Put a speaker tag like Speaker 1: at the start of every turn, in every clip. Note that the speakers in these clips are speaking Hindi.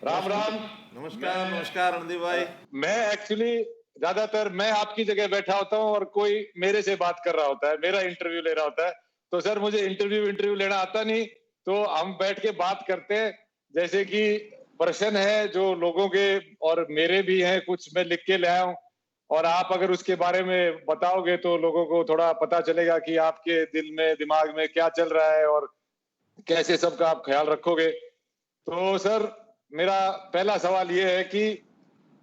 Speaker 1: राम राम।
Speaker 2: नमस्कार
Speaker 1: मैं
Speaker 2: नमस्कार रणदीप भाई।
Speaker 1: मैं एक्चुअली ज्यादातर मैं आपकी जगह बैठा होता हूँ और कोई मेरे से बात कर रहा होता है, मेरा इंटरव्यू ले रहा होता है। तो सर मुझे इंटरव्यू लेना आता नहीं। तो हम बैठ के बात करते हैं। जैसे कि प्रश्न है जो लोगों के और मेरे भी हैं, कुछ मैं लिख के ले आया हूँ। और आप अगर उसके बारे में बताओगे तो लोगों को थोड़ा पता चलेगा कि आपके दिल में दिमाग में क्या चल रहा है और कैसे सबका आप ख्याल रखोगे। तो सर मेरा पहला सवाल ये है कि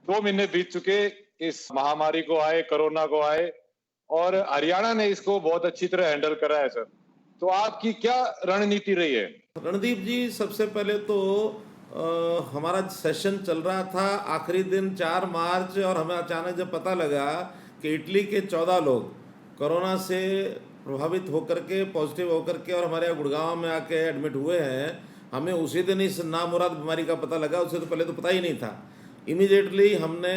Speaker 1: 2 महीने बीत चुके इस महामारी को आए, कोरोना को आए, और हरियाणा ने इसको बहुत अच्छी तरह हैंडल करा है सर। तो आपकी क्या रणनीति रही है?
Speaker 2: रणदीप जी, सबसे पहले तो हमारा सेशन चल रहा था आखिरी दिन 4 मार्च, और हमें अचानक जब पता लगा कि इटली के 14 लोग कोरोना से प्रभावित होकर के पॉजिटिव होकर के और हमारे यहाँ गुड़गांव में आके एडमिट हुए हैं, हमें उसी दिन इस नामुराद बीमारी का पता लगा। उससे तो पहले तो पता ही नहीं था। इमीडिएटली हमने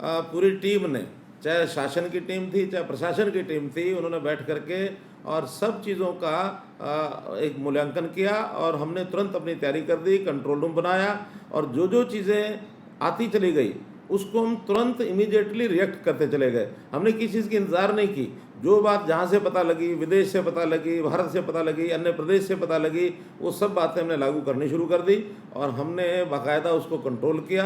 Speaker 2: पूरी टीम ने, चाहे शासन की टीम थी चाहे प्रशासन की टीम थी, उन्होंने बैठ करके और सब चीज़ों का एक मूल्यांकन किया, और हमने तुरंत अपनी तैयारी कर दी, कंट्रोल रूम बनाया, और जो जो चीज़ें आती चली गई उसको हम तुरंत इमीडिएटली रिएक्ट करते चले गए। हमने किसी चीज़ की इंतज़ार नहीं की। जो बात जहाँ से पता लगी, विदेश से पता लगी, भारत से पता लगी, अन्य प्रदेश से पता लगी, वो सब बातें हमने लागू करनी शुरू कर दी, और हमने बाकायदा उसको कंट्रोल किया।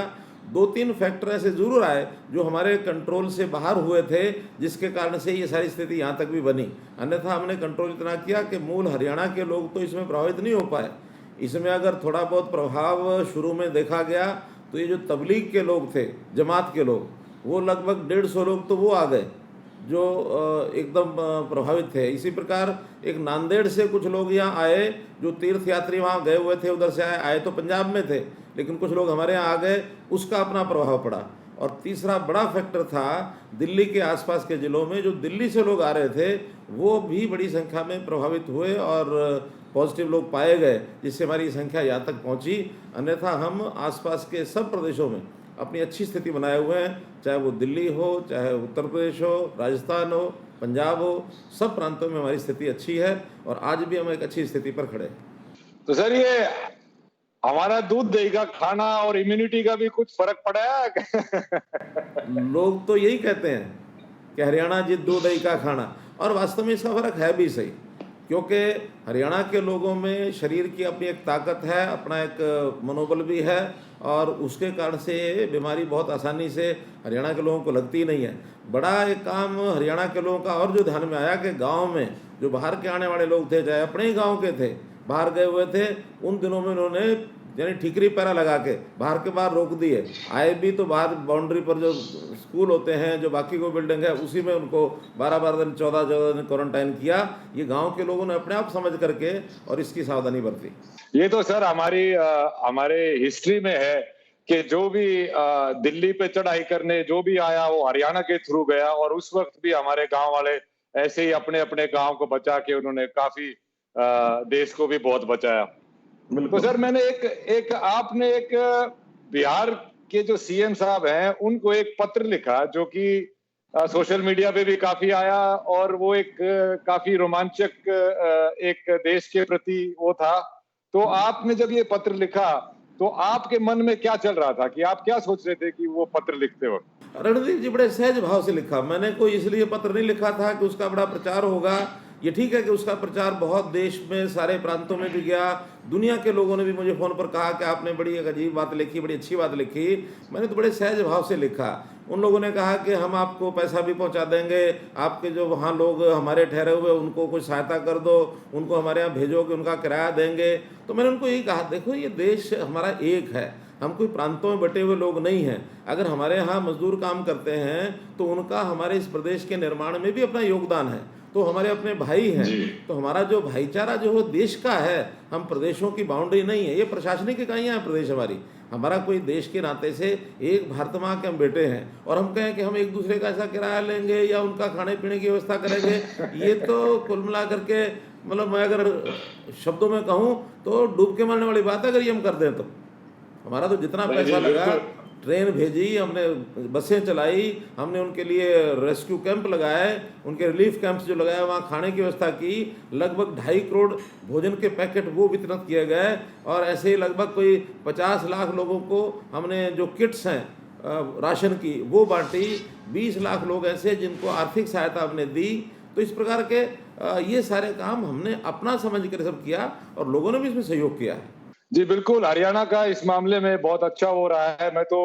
Speaker 2: 2-3 फैक्टर ऐसे ज़रूर आए जो हमारे कंट्रोल से बाहर हुए थे, जिसके कारण से ये सारी स्थिति यहाँ तक भी बनी। अन्यथा हमने कंट्रोल इतना किया कि मूल हरियाणा के लोग तो इसमें प्रभावित नहीं हो पाए। इसमें अगर थोड़ा बहुत प्रभाव शुरू में देखा गया तो ये जो तबलीग के लोग थे, जमात के लोग, वो लगभग 150 लोग तो वो आ गए जो एकदम प्रभावित थे। इसी प्रकार एक नांदेड़ से कुछ लोग यहाँ आए जो तीर्थ यात्री वहाँ गए हुए थे, उधर से आए तो पंजाब में थे, लेकिन कुछ लोग हमारे यहाँ आ गए, उसका अपना प्रभाव पड़ा। और तीसरा बड़ा फैक्टर था दिल्ली के आसपास के ज़िलों में, जो दिल्ली से लोग आ रहे थे वो भी बड़ी संख्या में प्रभावित हुए और पॉजिटिव लोग पाए गए, जिससे हमारी संख्या यहाँ तक पहुँची। अन्यथा हम आसपास के सब प्रदेशों में अपनी अच्छी स्थिति बनाए हुए हैं, चाहे वो दिल्ली हो, चाहे उत्तर प्रदेश हो, राजस्थान हो, पंजाब हो, सब प्रांतों में हमारी स्थिति अच्छी है, और आज भी हम एक अच्छी स्थिति पर खड़े हैं।
Speaker 1: तो सर ये हमारा दूध दही का खाना और इम्यूनिटी का भी कुछ फर्क पड़ा है?
Speaker 2: लोग तो यही कहते हैं कि हरियाणा जित दूध दही का खाना, और वास्तव में इसका फर्क है भी सही, क्योंकि हरियाणा के लोगों में शरीर की अपनी एक ताकत है, अपना एक मनोबल भी है, और उसके कारण से ये बीमारी बहुत आसानी से हरियाणा के लोगों को लगती नहीं है। बड़ा एक काम हरियाणा के लोगों का और जो ध्यान में आया कि गांव में जो बाहर के आने वाले लोग थे, चाहे अपने ही गांव के थे, बाहर गए हुए थे, उन दिनों में उन्होंने यानी ठीकरी पैरा लगा के बाहर के बाहर रोक दिए। आए भी तो बाहर बाउंड्री पर जो स्कूल होते हैं, जो बाकी को बिल्डिंग है, उसी में उनको 12-12 दिन 14-14 दिन क्वारंटाइन किया। ये गांव के लोगों ने अपने आप समझ करके और इसकी सावधानी बरती।
Speaker 1: ये तो सर हमारे हिस्ट्री में है कि जो भी दिल्ली पे चढ़ाई करने जो भी आया वो हरियाणा के थ्रू गया, और उस वक्त भी हमारे गांव वाले ऐसे ही अपने अपने गांव को बचा के उन्होंने काफी देश को भी बहुत बचाया। तो
Speaker 2: बिल्कुल।
Speaker 1: सर मैंने एक एक आपने एक बिहार के जो सीएम साहब हैं उनको एक पत्र लिखा जो कि सोशल मीडिया पे भी काफी आया, और वो एक काफी रोमांचक एक देश के प्रति वो था। तो आपने जब ये पत्र लिखा तो आपके मन में क्या चल रहा था, कि आप क्या सोच रहे थे कि वो पत्र लिखते वक्त?
Speaker 2: रणदीप जी, बड़े सहज भाव से लिखा। मैंने कोई इसलिए पत्र नहीं लिखा था कि उसका बड़ा प्रचार होगा। ये ठीक है कि उसका प्रचार बहुत देश में सारे प्रांतों में भी गया, दुनिया के लोगों ने भी मुझे फ़ोन पर कहा कि आपने बड़ी एक अजीब बात लिखी, बड़ी अच्छी बात लिखी। मैंने तो बड़े सहज भाव से लिखा। उन लोगों ने कहा कि हम आपको पैसा भी पहुंचा देंगे, आपके जो वहाँ लोग हमारे ठहरे हुए उनको कुछ सहायता कर दो, उनको हमारे यहाँ भेजो कि उनका किराया देंगे। तो मैंने उनको यही कहा, देखो ये देश हमारा एक है, हम कोई प्रांतों में बटे हुए लोग नहीं हैं। अगर हमारे यहाँ मजदूर काम करते हैं तो उनका हमारे इस प्रदेश के निर्माण में भी अपना योगदान है, तो हमारे अपने भाई हैं।
Speaker 1: जी।
Speaker 2: तो हमारा जो भाईचारा जो है देश का है, हम प्रदेशों की बाउंड्री नहीं है। ये प्रशासनिक इकाइयाँ हैं प्रदेश हमारी, हमारा कोई देश के नाते से एक भारत माँ के हम बेटे हैं, और हम कहें कि हम एक दूसरे का ऐसा किराया लेंगे या उनका खाने पीने की व्यवस्था करेंगे, ये तो कुल मिला करके मतलब मैं अगर शब्दों में कहूँ तो डूब के मरने वाली बात है अगर ये हम कर दें तो। हमारा तो जितना
Speaker 1: नहीं
Speaker 2: पैसा
Speaker 1: जी
Speaker 2: लगा
Speaker 1: बिल्कुल।
Speaker 2: ट्रेन भेजी, हमने बसें चलाई, हमने उनके लिए रेस्क्यू कैंप लगाए, उनके रिलीफ कैंप्स जो लगाए, वहाँ खाने की व्यवस्था की। लगभग 2.5 करोड़ भोजन के पैकेट वो वितरित किए गए। और ऐसे ही लगभग कोई 50 लाख लोगों को हमने जो किट्स हैं राशन की वो बांटी। 20 लाख लोग ऐसे जिनको आर्थिक सहायता हमने दी। तो इस प्रकार के ये सारे काम हमने अपना समझ कर सब किया और लोगों ने भी इसमें सहयोग किया है।
Speaker 1: जी बिल्कुल, हरियाणा का इस मामले में बहुत अच्छा हो रहा है। मैं तो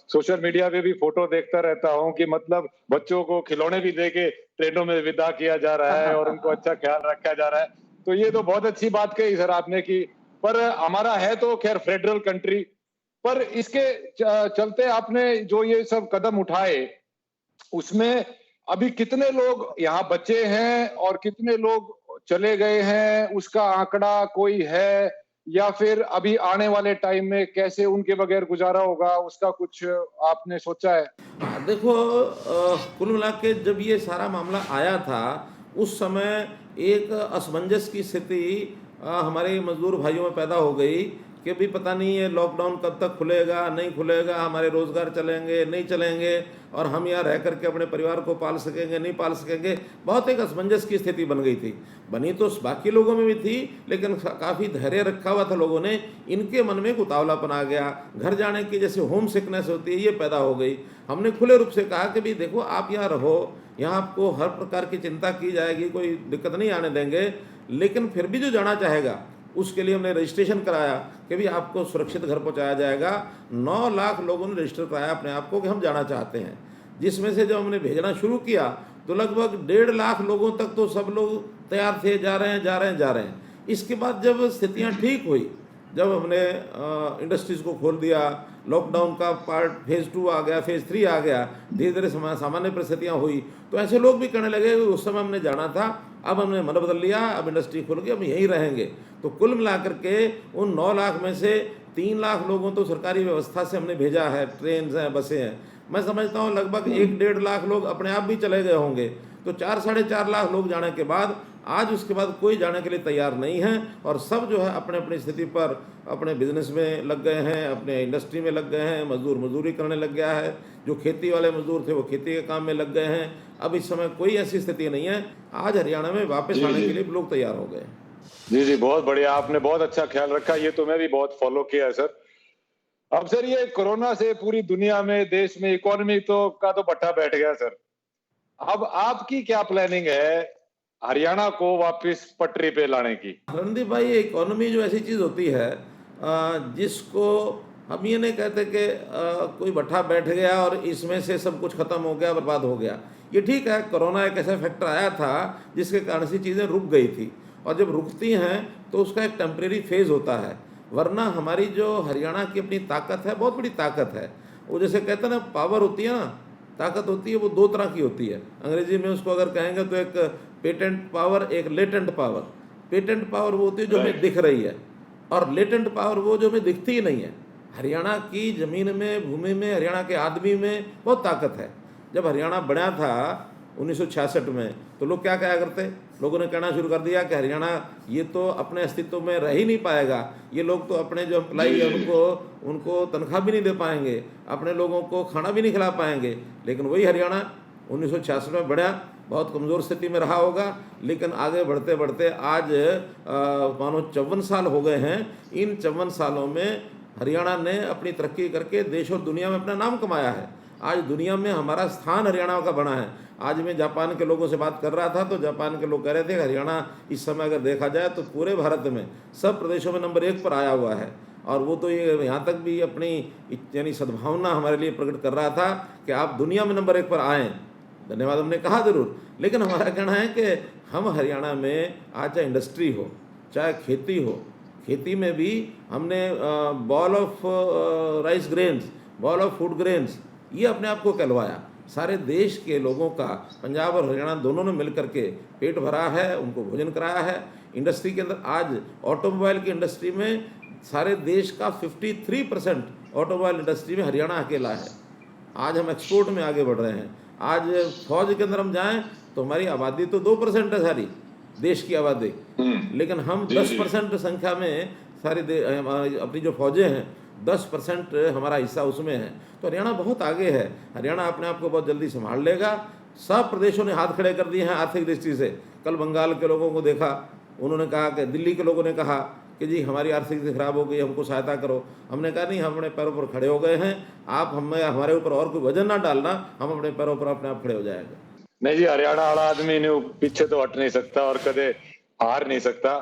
Speaker 1: सोशल मीडिया पे भी फोटो देखता रहता हूँ कि मतलब बच्चों को खिलौने भी देके ट्रेनों में विदा किया जा रहा है और उनको अच्छा ख्याल रखा जा रहा है। तो ये तो बहुत अच्छी बात कही सर आपने की। पर हमारा है तो खैर फेडरल कंट्री, पर इसके चलते आपने जो ये सब कदम उठाए, उसमें अभी कितने लोग यहाँ बचे हैं और कितने लोग चले गए हैं, उसका आंकड़ा कोई है? या फिर अभी आने वाले टाइम में कैसे उनके बगैर गुजारा होगा, उसका कुछ आपने सोचा है?
Speaker 2: देखो, कुल मिला के जब ये सारा मामला आया था, उस समय एक असमंजस की स्थिति हमारे मजदूर भाइयों में पैदा हो गई कि भी पता नहीं ये लॉकडाउन कब तक खुलेगा, नहीं खुलेगा, हमारे रोज़गार चलेंगे, नहीं चलेंगे, और हम यहाँ रह करके अपने परिवार को पाल सकेंगे, नहीं पाल सकेंगे। बहुत एक असमंजस की स्थिति बन गई थी। बनी तो बाकी लोगों में भी थी, लेकिन काफ़ी धैर्य रखा हुआ था लोगों ने। इनके मन में एक उतावलापन आ गया, घर जाने की जैसे होम सिकनेस होती है ये पैदा हो गई। हमने खुले रूप से कहा कि भाई देखो, आप यहाँ रहो, यहाँ आपको हर प्रकार की चिंता की जाएगी, कोई दिक्कत नहीं आने देंगे, लेकिन फिर भी जो जाना चाहेगा उसके लिए हमने रजिस्ट्रेशन कराया कि भी आपको सुरक्षित घर पहुंचाया जाएगा। 9 लाख लोगों ने रजिस्टर कराया अपने आप को कि हम जाना चाहते हैं, जिसमें से जब हमने भेजना शुरू किया तो लगभग 1.5 लाख लोगों तक तो सब लोग तैयार थे, जा रहे हैं, जा रहे हैं, जा रहे हैं। इसके बाद जब स्थितियाँ ठीक हुई, जब हमने इंडस्ट्रीज़ को खोल दिया, लॉकडाउन का पार्ट फेज़ 2 आ गया, फेज़ 3 आ गया, धीरे धीरे सामान्य परिस्थितियाँ हुई, तो ऐसे लोग भी कहने लगे उस समय हमने जाना था, अब हमने मन बदल लिया, अब इंडस्ट्री खुल गई, हम यहीं रहेंगे। तो कुल मिलाकर के उन 9 लाख में से 3 लाख लोगों तो सरकारी व्यवस्था से हमने भेजा है, ट्रेन हैं, बसें हैं। मैं समझता हूँ लगभग 1-1.5 लाख लोग अपने आप भी चले गए होंगे। तो 4-4.5 लाख लोग जाने के बाद आज उसके बाद कोई जाने के लिए तैयार नहीं है, और सब जो है अपने अपनी स्थिति पर अपने बिजनेस में लग गए हैं, अपने इंडस्ट्री में लग गए हैं, मजदूर मजदूरी करने लग गया है, जो खेती वाले मजदूर थे वो खेती के काम में लग गए हैं। अब इस समय कोई ऐसी स्थिति नहीं है, आज हरियाणा में वापस आने के लिए लोग तैयार हो गए।
Speaker 1: जी जी, बहुत बढ़िया, आपने बहुत अच्छा ख्याल रखा। ये तो मैं भी बहुत फॉलो किया है सर। अब सर ये कोरोना से पूरी दुनिया में, देश में इकोनॉमी तो का तो पट्टा बैठ गया सर। अब आपकी क्या प्लानिंग है हरियाणा को वापस पटरी पे लाने की?
Speaker 2: रणदीप भाई, इकोनॉमी जो ऐसी चीज़ होती है जिसको हम ये नहीं कहते कि कोई भट्ठा बैठ गया और इसमें से सब कुछ खत्म हो गया, बर्बाद हो गया। ये ठीक है, कोरोना एक ऐसा फैक्टर आया था जिसके कारण से चीज़ें रुक गई थी, और जब रुकती हैं तो उसका एक टेम्परेरी फेज़ होता है। वरना हमारी जो हरियाणा की अपनी ताकत है, बहुत बड़ी ताकत है। वो जैसे कहते हैं ना, पावर होती है ना, ताकत होती है, वो 2 तरह की होती है। अंग्रेजी में उसको अगर कहेंगे तो एक पेटेंट पावर, एक लेटेंट पावर। पेटेंट पावर वो होती है जो हमें दिख रही है, और लेटेंट पावर वो जो हमें दिखती ही नहीं है। हरियाणा की ज़मीन में, भूमि में, हरियाणा के आदमी में बहुत ताकत है। जब हरियाणा बना था 1966 में, तो लोग क्या कहा करते, लोगों ने कहना शुरू कर दिया कि हरियाणा ये तो अपने अस्तित्व में रह ही नहीं पाएगा, ये लोग तो अपने जो एम्प्लाई है उनको तनख्वाह भी नहीं दे पाएंगे, अपने लोगों को खाना भी नहीं खिला पाएंगे। लेकिन वही हरियाणा 1966 में बढ़ा, बहुत कमज़ोर स्थिति में रहा होगा, लेकिन आगे बढ़ते बढ़ते आज मानो 54 साल हो गए हैं। इन 54 सालों में हरियाणा ने अपनी तरक्की करके देश और दुनिया में अपना नाम कमाया है। आज दुनिया में हमारा स्थान हरियाणा का बना है। आज मैं जापान के लोगों से बात कर रहा था, तो जापान के लोग कह रहे थे कि हरियाणा इस समय अगर देखा जाए तो पूरे भारत में सब प्रदेशों में नंबर 1 पर आया हुआ है। और वो तो ये यहाँ तक भी अपनी यानी सद्भावना हमारे लिए प्रकट कर रहा था कि आप दुनिया में नंबर 1 पर आएँ। धन्यवाद हमने कहा ज़रूर, लेकिन हमारा कहना है कि हम हरियाणा में आज चाहे इंडस्ट्री हो, चाहे खेती हो, खेती में भी हमने ball of rice grains, ball of food grains, ये अपने आप को कहलवाया। सारे देश के लोगों का पंजाब और हरियाणा दोनों ने मिलकर के पेट भरा है, उनको भोजन कराया है। इंडस्ट्री के अंदर आज ऑटोमोबाइल की इंडस्ट्री में सारे देश का 53% ऑटोमोबाइल इंडस्ट्री में हरियाणा अकेला है। आज हम एक्सपोर्ट में आगे बढ़ रहे हैं। आज फौज के अंदर हम जाएं तो हमारी आबादी तो 2% है सारी देश की आबादी, लेकिन हम 10% संख्या में सारी अपनी जो फौजें हैं 10% हमारा हिस्सा उसमें है। तो हरियाणा बहुत आगे है, हरियाणा अपने आप को बहुत जल्दी संभाल लेगा। सब प्रदेशों ने हाथ खड़े कर दिए हैं आर्थिक दृष्टि से। कल बंगाल के लोगों को देखा, उन्होंने कहा कि दिल्ली के लोगों ने कहा कि जी हमारी आर्थिक स्थिति खराब हो गई, हमको सहायता करो। हमने कहा नहीं, हम अपने पैरों पर खड़े हो गए हैं, आप हमें हमारे ऊपर और कोई वजन ना डालना, हम अपने पैरों पर अपने आप खड़े हो जाएंगे।
Speaker 1: नहीं जी, हरियाणा वाला आदमी ने पीछे तो हट नहीं सकता और कदे हार नहीं सकता।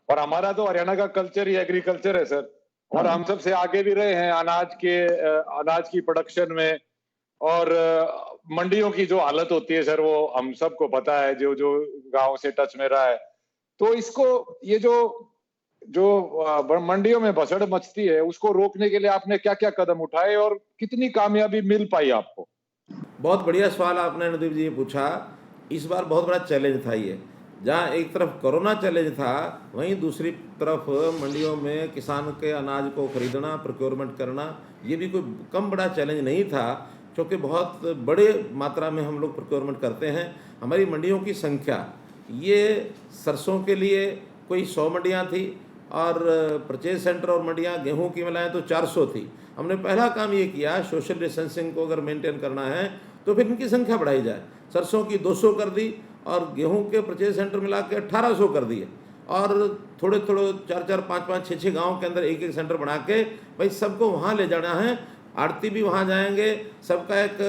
Speaker 1: और हमारा तो हरियाणा का कल्चर ही एग्रीकल्चर है सर, और हम सबसे आगे भी रहे हैं अनाज की प्रोडक्शन में। और मंडियों की जो हालत होती है सर, वो हम सबको पता है, जो जो गांव से टच में रहा है। तो इसको, ये जो जो मंडियों में भसड़ मचती है, उसको रोकने के लिए आपने क्या क्या कदम उठाए और कितनी कामयाबी मिल पाई आपको?
Speaker 2: बहुत बढ़िया सवाल आपने नदीप जी पूछा। इस बार बहुत बड़ा चैलेंज था ये। जहाँ एक तरफ कोरोना चैलेंज था, वहीं दूसरी तरफ मंडियों में किसान के अनाज को खरीदना, प्रोक्योरमेंट करना, ये भी कोई कम बड़ा चैलेंज नहीं था, क्योंकि बहुत बड़े मात्रा में हम लोग प्रोक्योरमेंट करते हैं। हमारी मंडियों की संख्या, ये सरसों के लिए कोई 100 मंडियाँ थी, और परचेज सेंटर और मंडियाँ गेहूं की मिलाएं तो 400 थी। हमने पहला काम ये किया, सोशल डिस्टेंसिंग को अगर मेंटेन करना है तो फिर इनकी संख्या बढ़ाई जाए। सरसों की 200 कर दी, और गेहूं के परचेज सेंटर मिला के 1800 कर दिए, और थोड़े थोड़े 4-4, 5-5, 6-6 गाँव के अंदर एक एक सेंटर बना के भाई सबको वहाँ ले जाना है। आड़ती भी वहाँ जाएंगे, सबका एक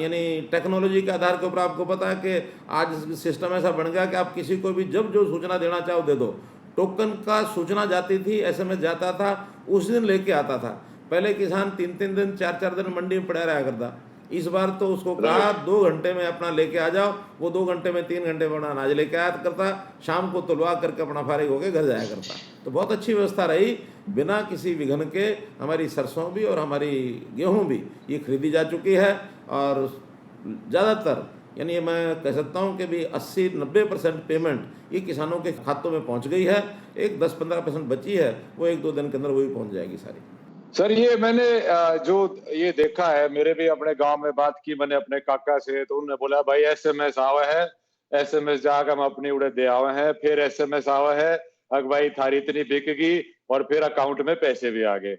Speaker 2: यानी टेक्नोलॉजी के आधार के ऊपर, आपको पता है कि आज सिस्टम ऐसा बन गया कि आप किसी को भी जब जो सूचना देना चाहो दे दो। टोकन का सूचना जाती थी, एसएमएस जाता था, उस दिन लेके आता था। पहले किसान 3-3 दिन 4-4 दिन मंडी में पड़ा रहा करता। इस बार तो उसको कहा 2 घंटे में अपना लेके आ जाओ, वो 2 घंटे में 3 घंटे में अपना अनाज लेके आया करता, शाम को तुलवा करके अपना फारिग होकर घर जाया करता। तो बहुत अच्छी व्यवस्था रही, बिना किसी विघ्न के हमारी सरसों भी और हमारी गेहूँ भी ये खरीदी जा चुकी है। और ज़्यादातर, यानी मैं कह सकता हूँ कि भी 80-90% पेमेंट ये किसानों के खातों में पहुँच गई है। एक 10-15% बची है, वो 1-2 दिन के अंदर वो भी पहुँच जाएगी सारी।
Speaker 1: सर, ये मैंने जो ये देखा है, मेरे भी अपने गांव में बात की मैंने अपने काका से, तो उन्होंने बोला भाई एसएमएस आवा है, एसएमएस जाकर हम अपनी उड़े दे आवे हैं, फिर एसएमएस आवा है, अग भाई थारी इतनी बिकेगी, और फिर अकाउंट में पैसे भी आ गए।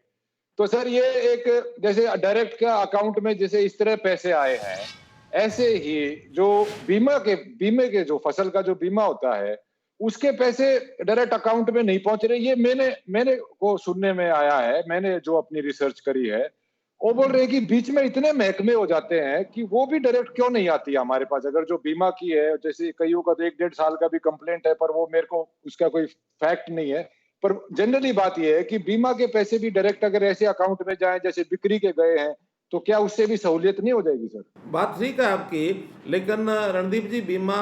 Speaker 1: तो सर, ये एक जैसे डायरेक्ट का अकाउंट में जैसे इस तरह पैसे आए हैं, ऐसे ही जो बीमे के जो फसल का जो बीमा होता है, उसके पैसे डायरेक्ट अकाउंट में नहीं पहुंच रहे। ये मैंने को सुनने में आया है, मैंने जो अपनी रिसर्च करी है, वो बोल रहे हैं कि बीच में इतने महकमे हो जाते हैं कि वो भी डायरेक्ट क्यों नहीं आती है हमारे पास। अगर जो बीमा की है, जैसे कईयों का तो 1-1.5 साल का भी कंप्लेंट है, पर वो मेरे को उसका कोई फैक्ट नहीं है। पर जनरली बात ये है कि बीमा के पैसे भी डायरेक्ट अगर ऐसे अकाउंट में जाए जैसे बिक्री के गए हैं, तो क्या उससे भी सहूलियत नहीं हो जाएगी सर?
Speaker 2: बात ठीक है आपकी, लेकिन रणदीप जी, बीमा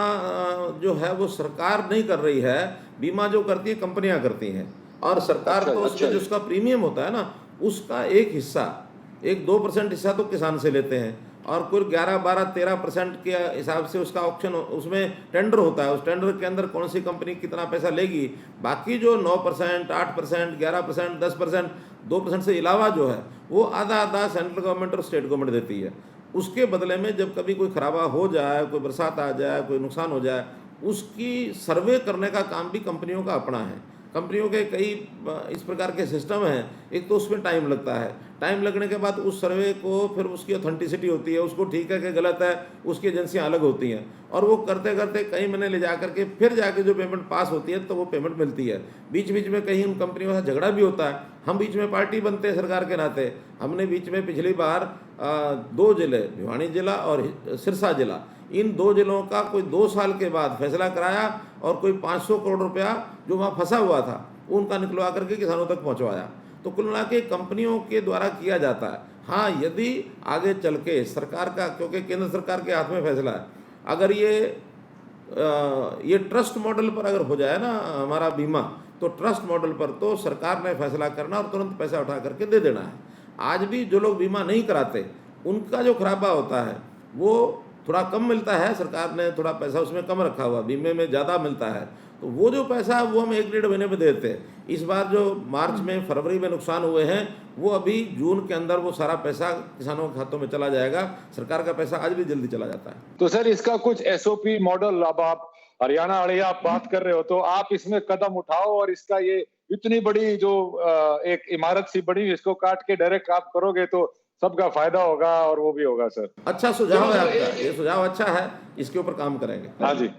Speaker 2: जो है वो सरकार नहीं कर रही है। बीमा जो करती है कंपनियां करती हैं, और सरकार
Speaker 1: अच्छा
Speaker 2: तो
Speaker 1: अच्छा
Speaker 2: उसमें जो
Speaker 1: जी।
Speaker 2: उसका प्रीमियम होता है ना, उसका एक हिस्सा, 1-2% हिस्सा तो किसान से लेते हैं, और कुल 11-12-13% के हिसाब से उसका ऑप्शन, उसमें टेंडर होता है। उस टेंडर के अंदर कौन सी कंपनी कितना पैसा लेगी, बाकी जो 9%, 8%, 11%, 10%, 2% से अलावा जो है वो आधा आधा सेंट्रल गवर्नमेंट और स्टेट गवर्नमेंट देती है। उसके बदले में जब कभी कोई खराबा हो जाए, कोई बरसात आ जाए, कोई नुकसान हो जाए, उसकी सर्वे करने का काम भी कंपनियों का अपना है। कंपनियों के कई इस प्रकार के सिस्टम हैं। एक तो उसमें टाइम लगता है, टाइम लगने के बाद उस सर्वे को फिर उसकी ऑथेंटिसिटी होती है, उसको ठीक है कि गलत है, उसकी एजेंसियां अलग होती हैं, और वो करते करते कई महीने ले जा करके फिर जाके जो पेमेंट पास होती है तो वो पेमेंट मिलती है। बीच बीच में कहीं उन कंपनियों का झगड़ा भी होता है, हम बीच में पार्टी बनते हैं सरकार के नाते। हमने बीच में पिछली बार 2 जिले, भिवानी जिला और सिरसा जिला, इन 2 जिलों का कोई 2 साल के बाद फैसला कराया, और कोई 500 करोड़ रुपया जो वहाँ फंसा हुआ था उनका निकलवा करके किसानों तक पहुँचवाया। तो कुल मिला के कंपनियों के द्वारा किया जाता है। हाँ, यदि आगे चल के सरकार का, क्योंकि केंद्र सरकार के हाथ में फैसला है, अगर ये ट्रस्ट मॉडल पर अगर हो जाए ना हमारा बीमा, तो ट्रस्ट मॉडल पर तो सरकार ने फैसला करना और तुरंत पैसा उठा करके दे देना है। आज भी जो लोग बीमा नहीं कराते, उनका जो खराबा होता है वो थोड़ा कम मिलता है। सरकार ने थोड़ा पैसा उसमें कम रखा हुआ, बीमे में ज़्यादा मिलता है, तो वो जो पैसा वो हम 1-1.5 महीने में देते हैं। इस बार जो मार्च में, फरवरी में नुकसान हुए हैं, वो अभी जून के अंदर वो सारा पैसा किसानों के खातों में चला जाएगा। सरकार का पैसा आज भी जल्दी चला जाता है।
Speaker 1: तो सर, इसका कुछ एसओपी मॉडल, अब आप हरियाणा वाले आप बात कर रहे हो, तो आप इसमें कदम उठाओ और इसका ये इतनी बड़ी जो एक इमारत सी बनी, इसको काट के डायरेक्ट आप करोगे तो सबका फायदा होगा और वो भी होगा सर।
Speaker 2: अच्छा सुझाव है आपका, ये सुझाव अच्छा है, इसके ऊपर काम करेंगे।
Speaker 1: हाँ जी।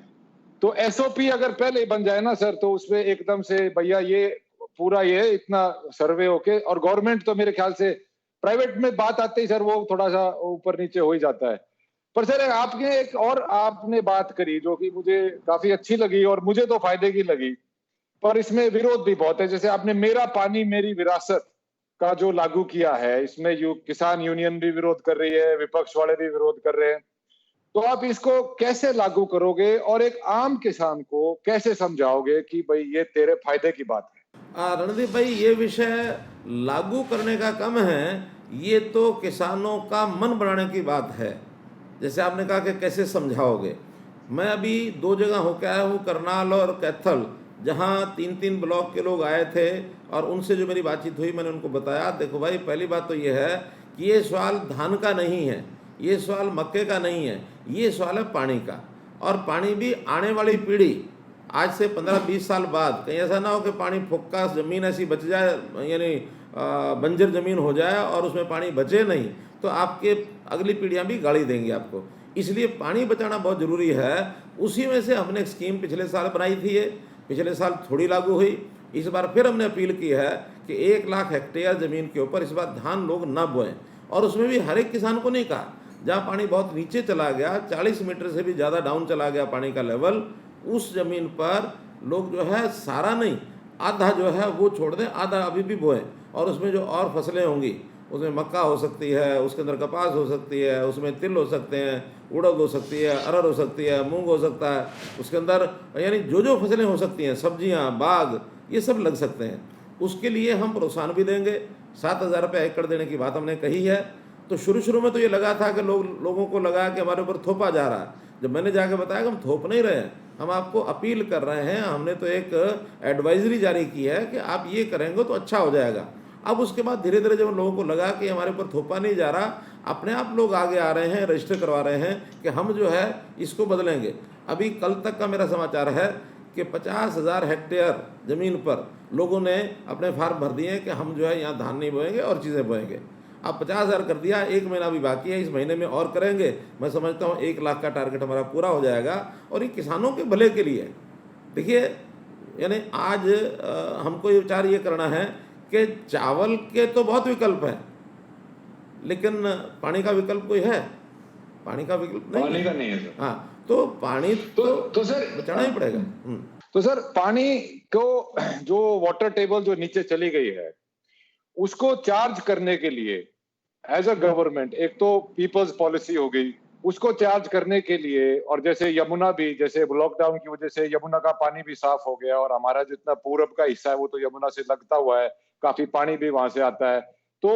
Speaker 1: तो एसओपी अगर पहले ही बन जाए ना सर, तो उसमें एकदम से भैया ये पूरा ये इतना सर्वे होके, और गवर्नमेंट तो मेरे ख्याल से, प्राइवेट में बात आते ही सर वो थोड़ा सा ऊपर नीचे हो ही जाता है। पर सर आपने एक और आपने बात करी जो कि मुझे काफी अच्छी लगी और मुझे तो फायदे की लगी, पर इसमें विरोध भी बहुत है। जैसे आपने मेरा पानी मेरी विरासत का जो लागू किया है, इसमें किसान यूनियन भी विरोध कर रही है, विपक्ष वाले भी विरोध कर रहे हैं। तो आप इसको कैसे लागू करोगे और एक आम किसान को कैसे समझाओगे कि भाई ये तेरे फायदे की बात है?
Speaker 2: रणदीप भाई, ये विषय लागू करने का कम है, ये तो किसानों का मन बनाने की बात है। जैसे आपने कहा कि कैसे समझाओगे, मैं अभी 2 जगह होकर आया हूँ, करनाल और कैथल, जहाँ 3-3 ब्लॉक के लोग आए थे और उनसे जो मेरी बातचीत हुई, मैंने उनको बताया, देखो भाई पहली बात तो ये है कि ये सवाल धान का नहीं है, ये सवाल मक्के का नहीं है, ये सवाल है पानी का। और पानी भी आने वाली पीढ़ी, आज से 15-20 साल बाद कहीं ऐसा ना हो कि पानी फुक्का ज़मीन ऐसी बच जाए, यानी बंजर ज़मीन हो जाए और उसमें पानी बचे नहीं, तो आपके अगली पीढ़ियां भी गाली देंगी आपको। इसलिए पानी बचाना बहुत ज़रूरी है। उसी में से हमने एक स्कीम पिछले साल बनाई थी, ये पिछले साल थोड़ी लागू हुई, इस बार फिर हमने अपील की है कि 1 लाख हेक्टेयर ज़मीन के ऊपर इस बार धान लोग ना बोएं। और उसमें भी हर एक किसान को नहीं कहा, जहाँ पानी बहुत नीचे चला गया, 40 मीटर से भी ज़्यादा डाउन चला गया पानी का लेवल, उस ज़मीन पर लोग जो है सारा नहीं, आधा जो है वो छोड़ दें, आधा अभी भी बोएं। और उसमें जो और फसलें होंगी, उसमें मक्का हो सकती है, उसके अंदर कपास हो सकती है, उसमें तिल हो सकते हैं, उड़द हो सकती है, अरहर हो सकती है, मूंग हो सकता है, उसके अंदर यानी जो फसलें हो सकती हैं, सब्जियां, बाग, ये सब लग सकते हैं। उसके लिए हम प्रोत्साहन भी देंगे, 7,000 रुपये एकड़ देने की बात हमने कही है। तो शुरू में तो ये लगा था कि लोगों को लगा कि हमारे ऊपर थोपा जा रहा है। जब मैंने जाके बताया कि हम थोप नहीं रहे हैं, हम आपको अपील कर रहे हैं, हमने तो एक एडवाइजरी जारी की है कि आप ये करेंगे तो अच्छा हो जाएगा। अब उसके बाद धीरे धीरे जब लोगों को लगा कि हमारे ऊपर थोपा नहीं जा रहा, अपने आप लोग आगे आ रहे हैं, रजिस्टर करवा रहे हैं कि हम जो है इसको बदलेंगे। अभी कल तक का मेरा समाचार है कि 50,000 हेक्टेयर ज़मीन पर लोगों ने अपने फार्म भर दिए हैं कि हम जो है यहाँ धान नहीं बोएंगे और चीज़ें बोएंगे। अब 50,000 कर दिया, 1 महीना भी बाकी है, इस महीने में और करेंगे। मैं समझता हूँ 1 लाख का टारगेट हमारा पूरा हो जाएगा और ये किसानों के भले के लिए। देखिए, यानी आज हमको ये विचार ये करना है कि चावल के तो बहुत विकल्प हैं, लेकिन पानी का विकल्प कोई है? पानी का विकल्प नहीं,
Speaker 1: पानी का नहीं है सर।
Speaker 2: हाँ, तो पानी तो
Speaker 1: सर
Speaker 2: बचाना ही पड़ेगा।
Speaker 1: तो सर पानी को जो वाटर टेबल जो नीचे चली गई है, उसको चार्ज करने के लिए एज अ गवर्नमेंट, एक तो पीपल्स पॉलिसी हो गई, उसको चार्ज करने के लिए, और जैसे यमुना भी, जैसे लॉकडाउन की वजह से यमुना का पानी भी साफ हो गया और हमारा जितना पूरब का हिस्सा है वो तो यमुना से लगता हुआ है, काफी पानी भी वहां से आता है, तो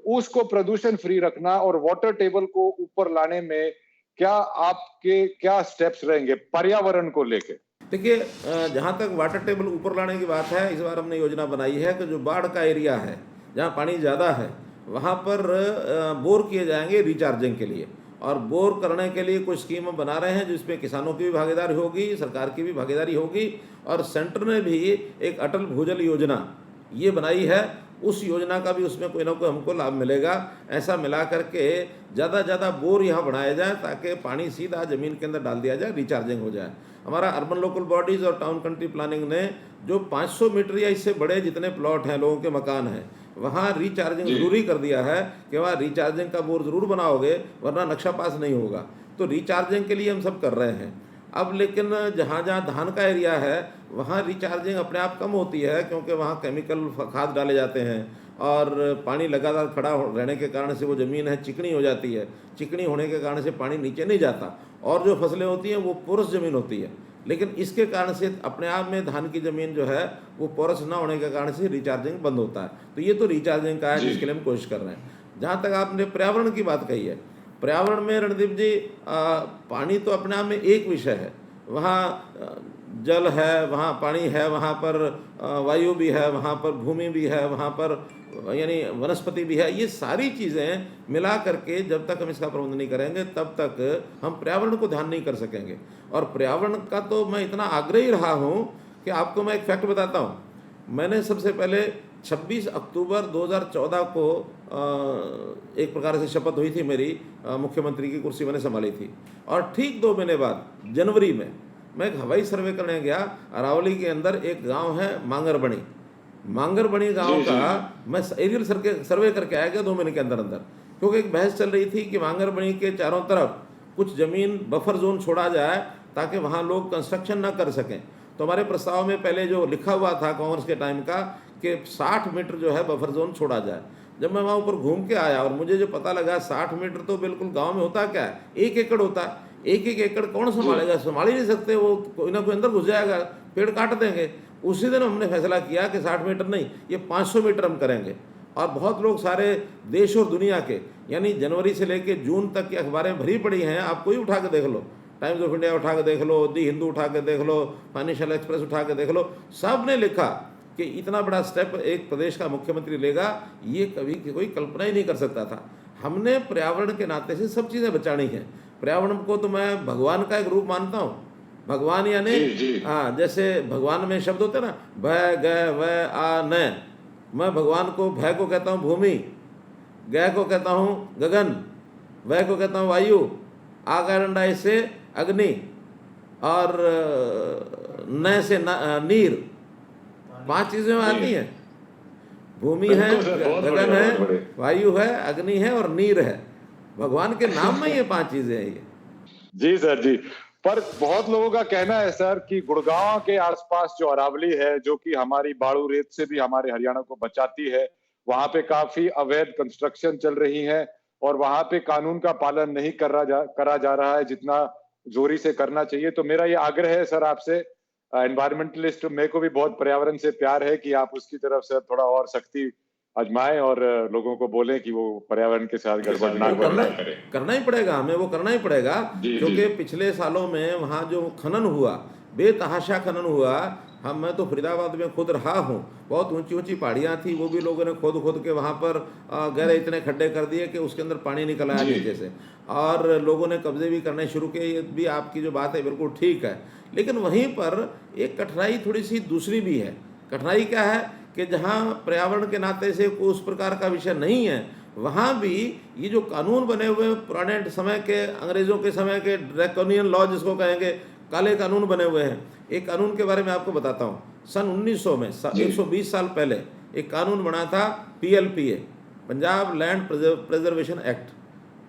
Speaker 1: उसको प्रदूषण फ्री रखना और वाटर टेबल को ऊपर लाने में क्या स्टेप्स रहेंगे पर्यावरण को लेके?
Speaker 2: देखिए, जहाँ तक वाटर टेबल ऊपर लाने की बात है, इस बार हमने योजना बनाई है कि जो बाढ़ का एरिया है, जहाँ पानी ज़्यादा है, वहाँ पर बोर किए जाएंगे रिचार्जिंग के लिए। और बोर करने के लिए कुछ स्कीम हम बना रहे हैं जिसमें किसानों की भी भागीदारी होगी, सरकार की भी भागीदारी होगी, और सेंटर ने भी एक अटल भूजल योजना ये बनाई है। उस योजना का भी उसमें कोई ना कोई हमको लाभ मिलेगा। ऐसा मिला करके ज़्यादा बोर यहाँ बनाया जाए ताकि पानी सीधा ज़मीन के अंदर डाल दिया जाए, रिचार्जिंग हो जाए। हमारा अर्बन लोकल बॉडीज़ और टाउन कंट्री प्लानिंग ने जो 500 मीटर या इससे बड़े जितने प्लॉट हैं, लोगों के मकान हैं, वहाँ रिचार्जिंग ज़रूरी कर दिया है कि वहाँ रिचार्जिंग का बोर ज़रूर बनाओगे, वरना नक्शा पास नहीं होगा। तो रिचार्जिंग के लिए हम सब कर रहे हैं। अब लेकिन जहाँ जहाँ धान का एरिया है वहाँ रिचार्जिंग अपने आप कम होती है, क्योंकि वहाँ केमिकल खाद डाले जाते हैं और पानी लगातार खड़ा रहने के कारण से वो ज़मीन है चिकनी हो जाती है। चिकनी होने के कारण से पानी नीचे नहीं जाता, और जो फसलें होती हैं वो पोरस ज़मीन होती है। लेकिन इसके कारण से अपने आप में धान की ज़मीन जो है वो पोरस ना होने के कारण से रिचार्जिंग बंद होता है। तो ये तो रिचार्जिंग का है जिसके लिए हम कोशिश कर रहे हैं। जहाँ तक आपने पर्यावरण की बात कही है, पर्यावरण में रणदीप जी, पानी तो अपने आप में एक विषय है। वहाँ जल है, वहाँ पानी है, वहाँ पर वायु भी है, वहाँ पर भूमि भी है, वहाँ पर यानी वनस्पति भी है। ये सारी चीज़ें मिला करके जब तक हम इसका प्रबंध नहीं करेंगे तब तक हम पर्यावरण को ध्यान नहीं कर सकेंगे। और पर्यावरण का तो मैं इतना आग्रही रहा हूँ कि आपको मैं एक फैक्ट बताता हूँ मैंने सबसे पहले 26 अक्टूबर 2014 को एक प्रकार से शपथ हुई थी मेरी, मुख्यमंत्री की कुर्सी मैंने संभाली थी, और ठीक 2 महीने बाद जनवरी में मैं एक हवाई सर्वे करने गया। अरावली के अंदर एक गांव है मांगरबणी, मांगरबणी गांव का मैं एरियल सर्वे करके आया गया 2 महीने के अंदर अंदर, क्योंकि एक बहस चल रही थी कि मांगरबणी के चारों तरफ कुछ ज़मीन बफर जोन छोड़ा जाए ताकि वहाँ लोग कंस्ट्रक्शन ना कर सकें। तो हमारे प्रस्ताव में पहले जो लिखा हुआ था कांग्रेस के टाइम का कि 60 मीटर जो है बफर जोन छोड़ा जाए। जब मैं वहाँ ऊपर घूम के आया और मुझे जो पता लगा 60 मीटर तो बिल्कुल गांव में होता क्या है, 1 एकड़ होता है। 1 एकड़ कौन संभालेगा, संभाल ही नहीं सकते, वो कोई ना कोई अंदर घुस जाएगा, पेड़ काट देंगे। उसी दिन हमने फैसला किया कि 60 मीटर नहीं, ये 500 मीटर हम करेंगे। और बहुत लोग सारे देश और दुनिया के, यानी जनवरी से लेकर जून तक की अखबारें भरी पड़ी हैं, आप कोई उठा के देख लो, टाइम्स ऑफ इंडिया उठा के देख लो, दी हिंदू उठा के देख लो, फाइनेंशियल एक्सप्रेस उठा के देख लो, सब ने लिखा कि इतना बड़ा स्टेप एक प्रदेश का मुख्यमंत्री लेगा, ये कभी कोई कल्पना ही नहीं कर सकता था। हमने पर्यावरण के नाते से सब चीज़ें बचानी हैं। पर्यावरण को तो मैं भगवान का एक रूप मानता हूँ। भगवान यानी हाँ, जैसे भगवान में शब्द होते ना, भय ग वय आ न, मैं भगवान को भय को कहता हूँ भूमि, ग को कहता हूँ गगन, वय को कहता हूँ वायु, आकांडाई से अग्नि, और न से नीर। 5 चीजें आती हैं, भूमि है, गगन है, वायु है, अग्नि है और नीर है। भगवान के नाम में ये 5 चीजें हैं ये।
Speaker 1: जी सर जी। पर बहुत लोगों का कहना है सर कि गुड़गांव के आसपास जो अरावली है, जो कि हमारी बाड़ू रेत से भी हमारे हरियाणा को बचाती है, वहां पे काफी अवैध कंस्ट्रक्शन चल रही है और वहां पे कानून का पालन नहीं करा जा रहा है जितना जोरी से करना चाहिए। तो मेरा ये आग्रह है सर आपसे, एनवायरमेंटलिस्ट मेरे को भी बहुत पर्यावरण से प्यार है, कि आप उसकी तरफ से थोड़ा और सख्ती आजमाएं और लोगों को बोलें कि वो पर्यावरण के साथ गड़बड़ ना करें।
Speaker 2: करना ही पड़ेगा हमें, वो करना ही पड़ेगा, क्योंकि पिछले सालों में वहाँ जो खनन हुआ, बेतहाशा खनन हुआ, मैं तो फरीदाबाद में खुद रहा हूँ, बहुत ऊंची ऊंची पहाड़ियाँ थी, वो भी लोगों ने खोद खोद के वहाँ पर गहरे इतने खड्डे कर दिए कि उसके अंदर पानी निकल आया नीचे से, और लोगों ने कब्जे भी करने शुरू किए। ये भी आपकी जो बात है बिल्कुल ठीक है, लेकिन वहीं पर एक कठिनाई थोड़ी सी दूसरी भी है। कठिनाई क्या है कि जहाँ पर्यावरण के नाते से कोई उस प्रकार का विषय नहीं है, वहाँ भी ये जो कानून बने हुए पुराने समय के, अंग्रेज़ों के समय के ड्रैकोनियन लॉ जिसको कहेंगे, काले कानून बने हुए हैं। एक कानून के बारे में आपको बताता हूँ, सन 1900 में 120 साल पहले एक कानून बना था PLPA, Punjab land preservation act.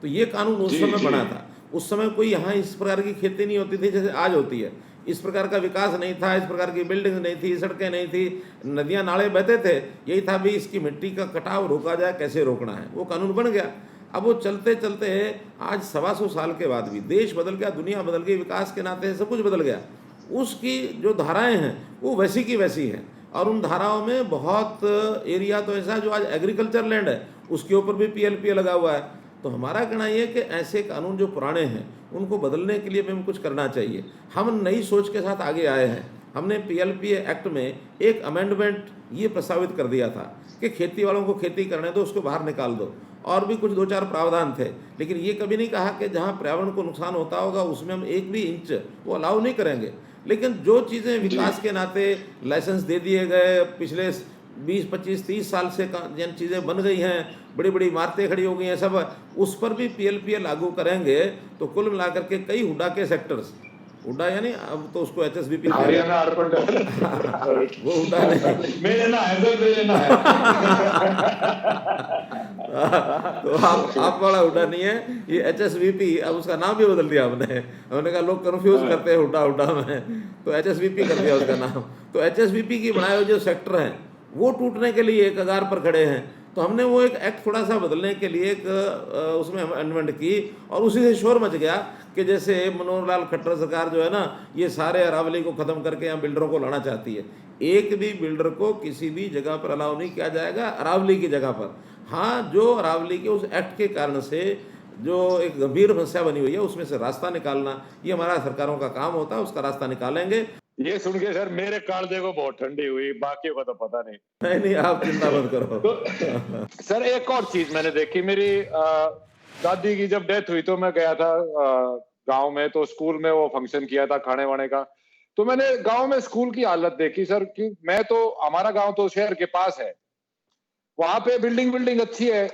Speaker 2: तो ये कानून उस समय बना था। उस समय कोई यहाँ इस प्रकार की खेती नहीं होती थी जैसे आज होती है, इस प्रकार का विकास नहीं था, इस प्रकार की बिल्डिंग नहीं थी, सड़कें नहीं थी, नदियाँ नाले बहते थे। यही था भी इसकी मिट्टी का कटाव रोका जाए, कैसे रोकना है, वो कानून बन गया। अब वो चलते चलते आज 125 साल के बाद भी देश बदल गया, दुनिया बदल गई, विकास के नाते सब कुछ बदल गया। उसकी जो धाराएं हैं वो वैसी की वैसी हैं, और उन धाराओं में बहुत एरिया तो ऐसा जो आज एग्रीकल्चर लैंड है उसके ऊपर भी PLPA लगा हुआ है। तो हमारा कहना ये है कि ऐसे कानून जो पुराने हैं उनको बदलने के लिए हमें कुछ करना चाहिए। हम नई सोच के साथ आगे आए हैं। हमने PLPA एक्ट में एक अमेंडमेंट ये प्रस्तावित कर दिया था कि खेती वालों को खेती करने दो, उसको बाहर निकाल दो, और भी कुछ 2-4 प्रावधान थे। लेकिन ये कभी नहीं कहा कि जहाँ पर्यावरण को नुकसान होता होगा उसमें हम 1 भी इंच वो अलाउ नहीं करेंगे। लेकिन जो चीज़ें विकास के नाते लाइसेंस दे दिए गए, पिछले 20, 25, 30 साल से जिन चीज़ें बन गई हैं, बड़ी बड़ी इमारतें खड़ी हो गई हैं, सब उस पर भी PLPA लागू करेंगे तो कुल मिलाकर के कई हुडा के सेक्टर्स, हुडा यानी अब तो उसको HSBP
Speaker 1: हरियाणा अर्पण
Speaker 2: वो हुडा नहीं,
Speaker 1: मेरे ना है सर, मेरे ना है।
Speaker 2: तो आप वाला हुडा नहीं है, ये HSBP, अब उसका नाम भी बदल दिया हमने कहा लोग कन्फ्यूज करते हैं हुडा हुडा में, तो HSBP कर दिया उसका नाम। तो HSBP की बनाए हुए जो सेक्टर हैं वो टूटने के लिए कगार पर खड़े हैं। तो हमने वो एक एक्ट थोड़ा सा बदलने के लिए एक उसमें अमेंडमेंट की, और उसी से शोर मच गया कि जैसे मनोहर लाल खट्टर सरकार जो है ना, ये सारे अरावली को ख़त्म करके यहाँ बिल्डरों को लाना चाहती है। एक भी बिल्डर को किसी भी जगह पर अलाउ नहीं किया जाएगा अरावली की जगह पर। हाँ, जो अरावली के उस एक्ट के कारण से जो एक गंभीर समस्या बनी हुई है उसमें से रास्ता निकालना, ये हमारा सरकारों का काम होता है, उसका रास्ता निकालेंगे।
Speaker 1: ये सुन के सर मेरे कालजे को बहुत ठंडी हुई, बाकी को तो पता नहीं।
Speaker 2: नहीं, आप चिंता मत करो।
Speaker 1: तो सर एक और चीज मैंने देखी, मेरी दादी की जब डेथ हुई तो मैं गया था गांव में, तो स्कूल में वो फंक्शन किया था खाने वाने का। तो मैंने गांव में स्कूल की हालत देखी सर, कि मैं तो, हमारा गांव तो शहर के पास है, वहां पे बिल्डिंग बिल्डिंग अच्छी है,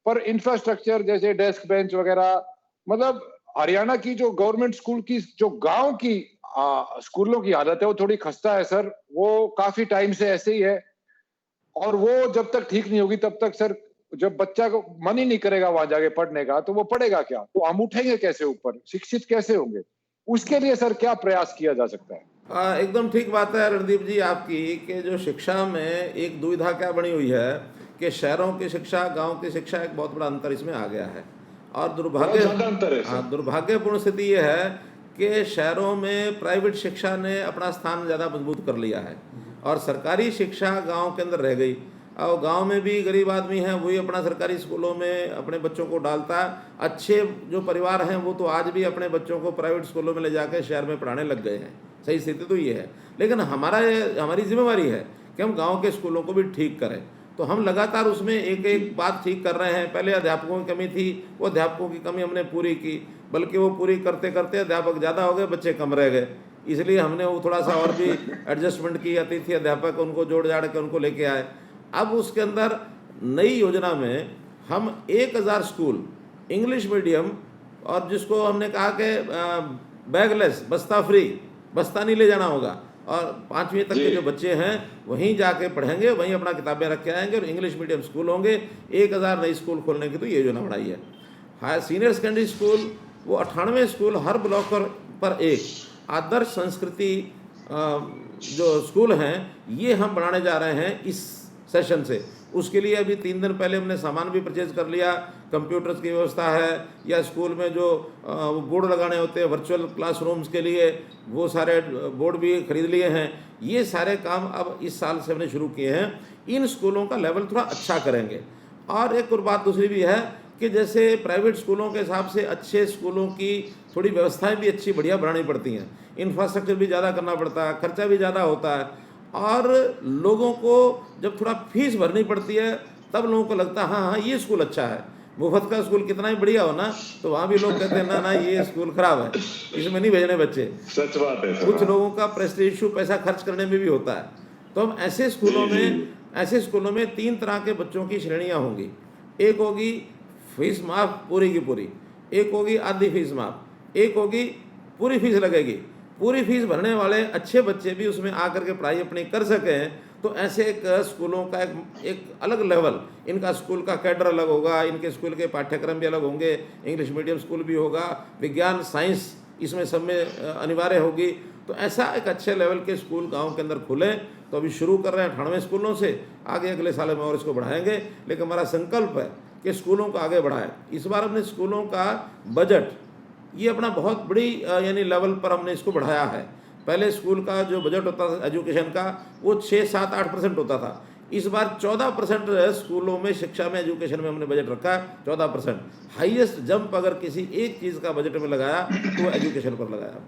Speaker 1: पर इंफ्रास्ट्रक्चर जैसे डेस्क बेंच वगैरह, मतलब हरियाणा की जो गवर्नमेंट स्कूल की, जो गांव की स्कूलों की हालत है, वो थोड़ी खस्ता है सर। वो काफी टाइम से ऐसे ही है, और वो जब तक ठीक नहीं होगी तब तक सर, जब बच्चा को मन ही नहीं करेगा वहां जाके पढ़ने का, तो वो पढ़ेगा क्या? तो हम उठेंगे कैसे ऊपर, शिक्षित कैसे होंगे? उसके लिए सर क्या प्रयास किया जा सकता है?
Speaker 2: एकदम ठीक बात है रणदीप जी आपकी, कि जो शिक्षा में एक दुविधा क्या बनी हुई है कि शहरों की शिक्षा, गांव की शिक्षा, एक बहुत बड़ा अंतर इसमें आ गया है। और
Speaker 1: बहुत ज्यादा अंतर है सर।
Speaker 2: दुर्भाग्यपूर्ण स्थिति यह है कि शहरों में प्राइवेट शिक्षा ने अपना स्थान ज़्यादा मजबूत कर लिया है और सरकारी शिक्षा गांव के अंदर रह गई। और गांव में भी गरीब आदमी है, वही अपना सरकारी स्कूलों में अपने बच्चों को डालता है। अच्छे जो परिवार हैं वो तो आज भी अपने बच्चों को प्राइवेट स्कूलों में ले जाकर शहर में पढ़ाने लग गए हैं। सही स्थिति तो ये है, लेकिन हमारी जिम्मेवारी है कि हम गांव के स्कूलों को भी ठीक करें। तो हम लगातार उसमें एक एक बात ठीक कर रहे हैं। पहले अध्यापकों की कमी थी, वो अध्यापकों की कमी हमने पूरी की, बल्कि वो पूरी करते करते अध्यापक ज़्यादा हो गए, बच्चे कम रह गए। इसलिए हमने वो थोड़ा सा और भी एडजस्टमेंट की, अतिथि अध्यापक उनको जोड़ जाड़ के उनको लेके आए। अब उसके अंदर नई योजना में हम 1000 स्कूल इंग्लिश मीडियम, और जिसको हमने कहा कि बैगलेस, बस्ता फ्री, बस्ता नहीं ले जाना होगा, और 5वीं तक के जो बच्चे हैं वहीं जाके पढ़ेंगे, वहीं अपना किताबें रख के आएंगे, और इंग्लिश मीडियम स्कूल होंगे। 1000 नई स्कूल खोलने की तो ये योजना बनाई है। हायर सीनियर सेकेंडरी स्कूल, वो 98 स्कूल हर ब्लॉक पर एक आदर्श संस्कृति जो स्कूल हैं, ये हम बनाने जा रहे हैं इस सेशन से। उसके लिए अभी 3 दिन पहले हमने सामान भी परचेज कर लिया। कंप्यूटर्स की व्यवस्था है, या स्कूल में जो बोर्ड लगाने होते हैं वर्चुअल क्लासरूम्स के लिए, वो सारे बोर्ड भी खरीद लिए हैं। ये सारे काम अब इस साल से हमने शुरू किए हैं। इन स्कूलों का लेवल थोड़ा अच्छा करेंगे। और एक और बात दूसरी भी है कि जैसे प्राइवेट स्कूलों के हिसाब से अच्छे स्कूलों की थोड़ी व्यवस्थाएं भी अच्छी बढ़िया बनानी पड़ती हैं। इंफ्रास्ट्रक्चर भी ज़्यादा करना पड़ता है, खर्चा भी ज़्यादा होता है, और लोगों को जब थोड़ा फीस भरनी पड़ती है तब लोगों को लगता है हाँ हाँ ये स्कूल अच्छा है। मुफ्त का स्कूल कितना ही बढ़िया हो ना, तो वहाँ भी लोग कहते हैं ना ना ये स्कूल खराब है, इसमें नहीं भेजने बच्चे।
Speaker 1: सच बात है।
Speaker 2: कुछ लोगों का प्रेस्टीज इशू पैसा खर्च करने में भी होता है। तो हम ऐसे स्कूलों में 3 तरह के बच्चों की श्रेणियाँ होंगी। एक होगी फीस माफ़ पूरी की पूरी, एक होगी आधी फीस माफ़, एक होगी पूरी फीस लगेगी। पूरी फीस भरने वाले अच्छे बच्चे भी उसमें आकर के पढ़ाई अपनी कर सकें। तो ऐसे एक स्कूलों का एक अलग लेवल, इनका स्कूल का कैडर अलग होगा, इनके स्कूल के पाठ्यक्रम भी अलग होंगे, इंग्लिश मीडियम स्कूल भी होगा, विज्ञान साइंस इसमें सब में अनिवार्य होगी। तो ऐसा एक अच्छे लेवल के स्कूल गांव के अंदर खुलें। तो अभी शुरू कर रहे हैं 98 स्कूलों से, आगे अगले साल में और इसको बढ़ाएंगे। लेकिन हमारा संकल्प है कि स्कूलों को आगे बढ़ाएं। इस बार हमने स्कूलों का बजट ये अपना बहुत बड़ी यानी लेवल पर हमने इसको बढ़ाया है। पहले स्कूल का जो बजट होता था एजुकेशन का, वो 6, 7, 8% होता था। इस बार 14% स्कूलों में, शिक्षा में, एजुकेशन में हमने बजट रखा है। 14% हाईएस्ट जंप अगर किसी एक चीज़ का बजट में लगाया तो एजुकेशन पर लगाया।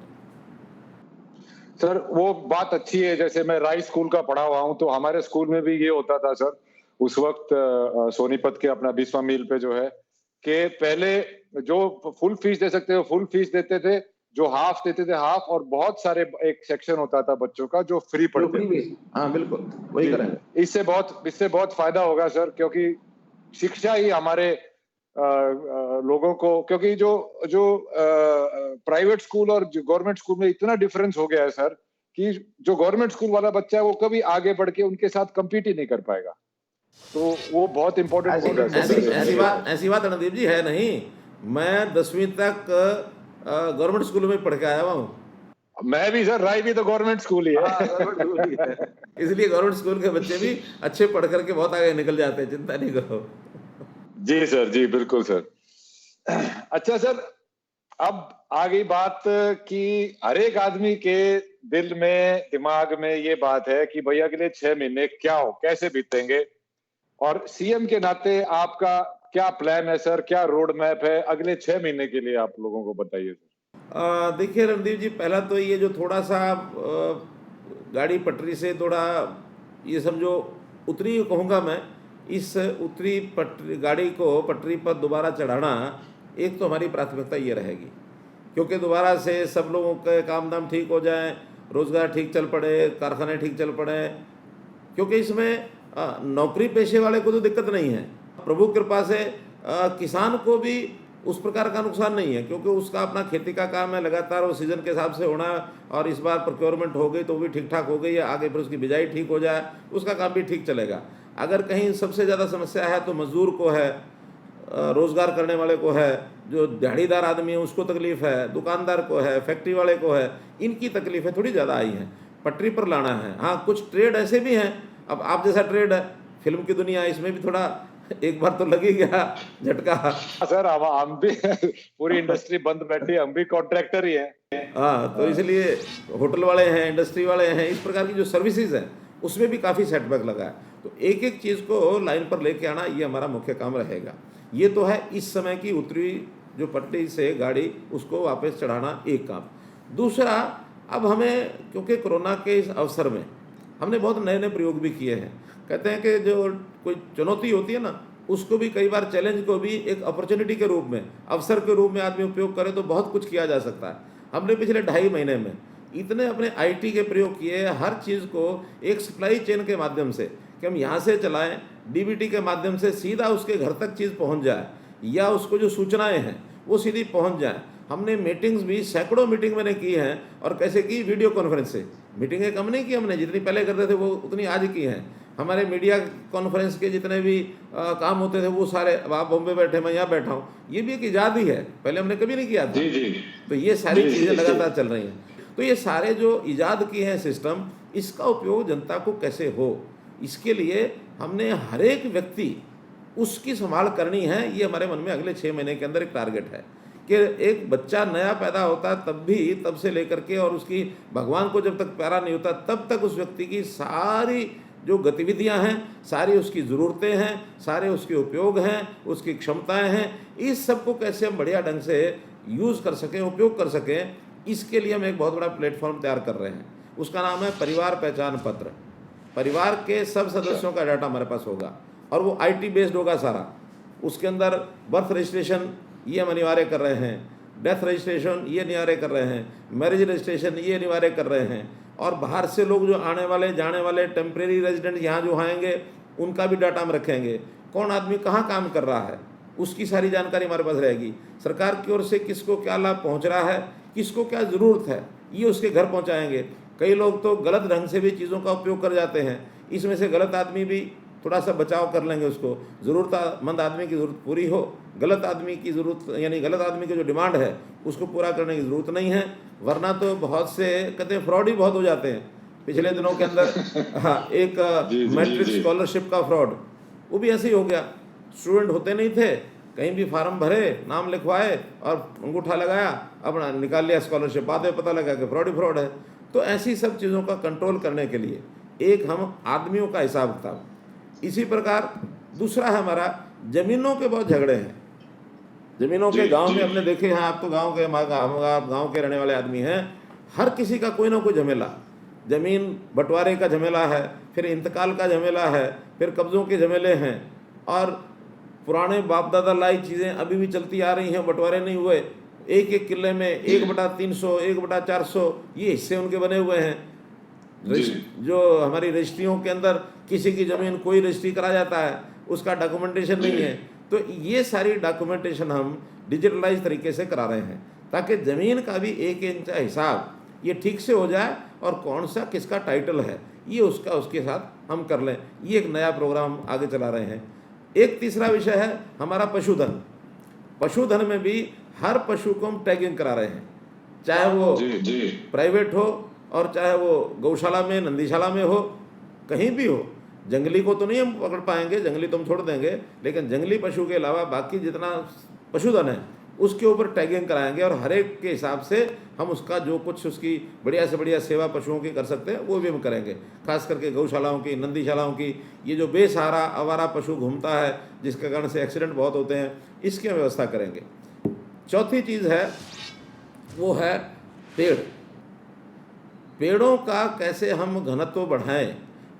Speaker 1: सर वो बात अच्छी है। जैसे मैं राय स्कूल का पढ़ा हुआ हूँ, तो हमारे स्कूल में भी ये होता था सर, उस वक्त सोनीपत के अपना बिस्वा मील पे जो है, कि पहले जो फुल फीस दे सकते थे फुल फीस देते थे, जो हाफ देते थे हाफ, और बहुत सारे एक सेक्शन होता था बच्चों का जो फ्री पढ़ते थे।
Speaker 2: हाँ बिल्कुल वही करेंगे।
Speaker 1: इससे बहुत फायदा होगा सर, क्योंकि शिक्षा ही हमारे लोगों को, क्योंकि जो जो प्राइवेट स्कूल और गवर्नमेंट स्कूल में इतना डिफरेंस हो गया है सर, कि जो गवर्नमेंट स्कूल वाला बच्चा है वो कभी आगे बढ़ के उनके साथ कम्पीट ही नहीं कर पाएगा। तो वो बहुत इंपॉर्टेंट होगा।
Speaker 2: ऐसी बात रणदीप जी है नहीं। मैं 10वीं तक गवर्नमेंट स्कूल में पढ़ के आया हुआ हूँ।
Speaker 1: मैं भी सर, राय भी तो गवर्नमेंट स्कूल ही है।
Speaker 2: इसलिए गवर्नमेंट स्कूल के बच्चे भी अच्छे पढ़ करके बहुत आगे निकल जाते हैं, चिंता नहीं करो।
Speaker 1: जी सर, जी बिल्कुल सर। अच्छा सर, अब आ गई बात कि हर एक आदमी के दिल में, दिमाग में ये बात है कि भैया अगले 6 महीने क्या हो, कैसे बीतेंगे, और सीएम के नाते आपका क्या प्लान है सर, क्या रोड मैप है अगले 6 महीने के लिए, आप लोगों को बताइए सर।
Speaker 2: देखिए रणदीप जी, पहला तो ये जो थोड़ा सा गाड़ी पटरी से थोड़ा ये समझो उतरी कहूँगा मैं, इस उतरी गाड़ी को पटरी पर दोबारा चढ़ाना एक तो हमारी प्राथमिकता ये रहेगी, क्योंकि दोबारा से सब लोगों के काम धाम ठीक हो जाएं रोज़गार ठीक चल पड़े, कारखाने ठीक चल पड़े, क्योंकि इसमें नौकरी पेशे वाले को तो दिक्कत नहीं है। प्रभु कृपा से किसान को भी उस प्रकार का नुकसान नहीं है, क्योंकि उसका अपना खेती का काम है, लगातार वो सीज़न के हिसाब से होना है, और इस बार प्रोक्योरमेंट हो गई तो भी ठीक ठाक हो गई है, आगे फिर उसकी बिजाई ठीक हो जाए, उसका काम भी ठीक चलेगा। अगर कहीं सबसे ज़्यादा समस्या है तो मज़दूर को है, रोज़गार करने वाले को है, जो दिहाड़ीदार आदमी है उसको तकलीफ़ है, दुकानदार को है, फैक्ट्री वाले को है, इनकी तकलीफ़ें थोड़ी ज़्यादा आई हैं। पटरी पर लाना है। हाँ, कुछ ट्रेड ऐसे भी हैं, अब आप जैसा ट्रेड है, फिल्म की दुनिया, इसमें भी थोड़ा एक बार तो लगी गया झटका।
Speaker 1: सर हम भी पूरी इंडस्ट्री बंद बैठी, हम भी कॉन्ट्रैक्टर ही हैं।
Speaker 2: हाँ, तो इसलिए होटल वाले हैं, इंडस्ट्री वाले हैं, इस प्रकार की जो सर्विसेज हैं उसमें भी काफ़ी सेटबैक लगा है। तो एक एक चीज़ को लाइन पर लेके आना, ये हमारा मुख्य काम रहेगा। ये तो है इस समय की उतरी जो पटरी से गाड़ी, उसको वापस चढ़ाना एक काम। दूसरा, अब हमें, क्योंकि कोरोना के इस अवसर में हमने बहुत नए नए प्रयोग भी किए हैं। कहते हैं कि जो कोई चुनौती होती है ना, उसको भी कई बार, चैलेंज को भी एक अपॉर्चुनिटी के रूप में, अवसर के रूप में आदमी उपयोग करे तो बहुत कुछ किया जा सकता है। हमने पिछले 2.5 महीने में इतने अपने आईटी के प्रयोग किए, हर चीज़ को एक सप्लाई चेन के माध्यम से, कि हम यहाँ से चलाएं, डीबीटी के माध्यम से सीधा उसके घर तक चीज़ पहुँच जाए, या उसको जो सूचनाएँ हैं वो सीधी पहुँच जाए। हमने मीटिंग्स भी, सैकड़ों मीटिंग मैंने की हैं, और कैसे की, वीडियो कॉन्फ्रेंस से। मीटिंगें कम नहीं की हमने, जितनी पहले करते थे वो उतनी आज की हैं। हमारे मीडिया कॉन्फ्रेंस के जितने भी काम होते थे वो सारे, अब आप बॉम्बे बैठे, मैं यहाँ बैठा हूँ, ये भी एक ईजाद ही है, पहले हमने कभी नहीं किया था।
Speaker 1: जी जी।
Speaker 2: तो ये सारी चीज़ें लगातार चल रही हैं। तो ये सारे जो ईजाद किए हैं सिस्टम, इसका उपयोग जनता को कैसे हो, इसके लिए हमने हर एक व्यक्ति उसकी संभाल करनी है। ये हमारे मन में अगले 6 महीने के अंदर एक टारगेट है कि एक बच्चा नया पैदा होता है तब से लेकर के, और उसकी भगवान को जब तक प्यारा नहीं होता तब तक उस व्यक्ति की सारी जो गतिविधियां हैं, सारी उसकी ज़रूरतें हैं, सारे उसके उपयोग हैं, उसकी क्षमताएं हैं, इस सब को कैसे हम बढ़िया ढंग से यूज़ कर सकें, उपयोग कर सकें, इसके लिए हम एक बहुत बड़ा प्लेटफॉर्म तैयार कर रहे हैं। उसका नाम है परिवार पहचान पत्र। परिवार के सब सदस्यों का डाटा हमारे पास होगा, और वो आईटी बेस्ड होगा सारा। उसके अंदर बर्थ रजिस्ट्रेशन ये हम अनिवार्य कर रहे हैं, डेथ रजिस्ट्रेशन ये अनिवार्य कर रहे हैं, मैरिज रजिस्ट्रेशन ये अनिवार्य कर रहे हैं, और बाहर से लोग जो आने वाले जाने वाले टेम्परेरी रेजिडेंट यहाँ जो आएंगे उनका भी डाटा हम रखेंगे। कौन आदमी कहाँ काम कर रहा है उसकी सारी जानकारी हमारे पास रहेगी। सरकार की ओर से किसको क्या लाभ पहुँच रहा है, किसको क्या ज़रूरत है, ये उसके घर पहुँचाएँगे। कई लोग तो गलत ढंग से भी चीज़ों का उपयोग कर जाते हैं, इसमें से गलत आदमी भी थोड़ा सा बचाव कर लेंगे। उसको ज़रूरतमंद आदमी की ज़रूरत पूरी हो, गलत आदमी की ज़रूरत, यानी गलत आदमी की जो डिमांड है उसको पूरा करने की ज़रूरत नहीं है। वरना तो बहुत से कहते हैं फ्रॉड ही बहुत हो जाते हैं। पिछले दिनों के अंदर हाँ, एक मैट्रिक स्कॉलरशिप का फ्रॉड, वो भी ऐसे ही हो गया। स्टूडेंट होते नहीं थे, कहीं भी फार्म भरे, नाम लिखवाए और अंगूठा लगाया, अपना निकाल लिया स्कॉलरशिप, बाद में पता लगा कि फ्रॉड ही फ्रॉड है। तो ऐसी सब चीज़ों का कंट्रोल करने के लिए एक हम आदमियों का हिसाब किताब। इसी प्रकार दूसरा है हमारा, ज़मीनों के बहुत झगड़े हैं। ज़मीनों के गांव में हमने देखे हैं, आप तो गांव के, गांव के रहने वाले आदमी हैं, हर किसी का कोई ना कोई झमेला, ज़मीन बंटवारे का झमेला है, फिर इंतकाल का झमेला है, फिर कब्ज़ों के झमेले हैं, और पुराने बाप दादा लाई चीज़ें अभी भी चलती आ रही हैं, बंटवारे नहीं हुए। एक एक किले में 1/300, 1/400 ये हिस्से उनके बने हुए हैं। जो हमारी रजिस्ट्रियों के अंदर किसी की ज़मीन कोई रजिस्ट्री करा जाता है, उसका डॉक्यूमेंटेशन नहीं है। तो ये सारी डॉक्यूमेंटेशन हम डिजिटलाइज तरीके से करा रहे हैं, ताकि ज़मीन का भी एक इंच हिसाब ये ठीक से हो जाए, और कौन सा किसका टाइटल है ये उसके साथ हम कर लें। ये एक नया प्रोग्राम आगे चला रहे हैं। एक तीसरा विषय है हमारा पशुधन। पशुधन में भी हर पशु को हम टैगिंग करा रहे हैं, चाहे वो प्राइवेट हो और चाहे वो गौशाला में, नंदीशाला में हो, कहीं भी हो। जंगली को तो नहीं हम पकड़ पाएंगे, जंगली तो हम छोड़ देंगे, लेकिन जंगली पशु के अलावा बाकी जितना पशुधन है उसके ऊपर टैगिंग कराएंगे, और हर एक के हिसाब से हम उसका जो कुछ उसकी बढ़िया से बढ़िया सेवा पशुओं की कर सकते हैं वो भी हम करेंगे। खास करके गौशालाओं की, नंदीशालाओं की, ये जो बेसहारा आवारा पशु घूमता है जिसके कारण से एक्सीडेंट बहुत होते हैं, इसकी हम व्यवस्था करेंगे। चौथी चीज़ है वो है पेड़। पेड़ों का कैसे हम घनत्व बढ़ाएं,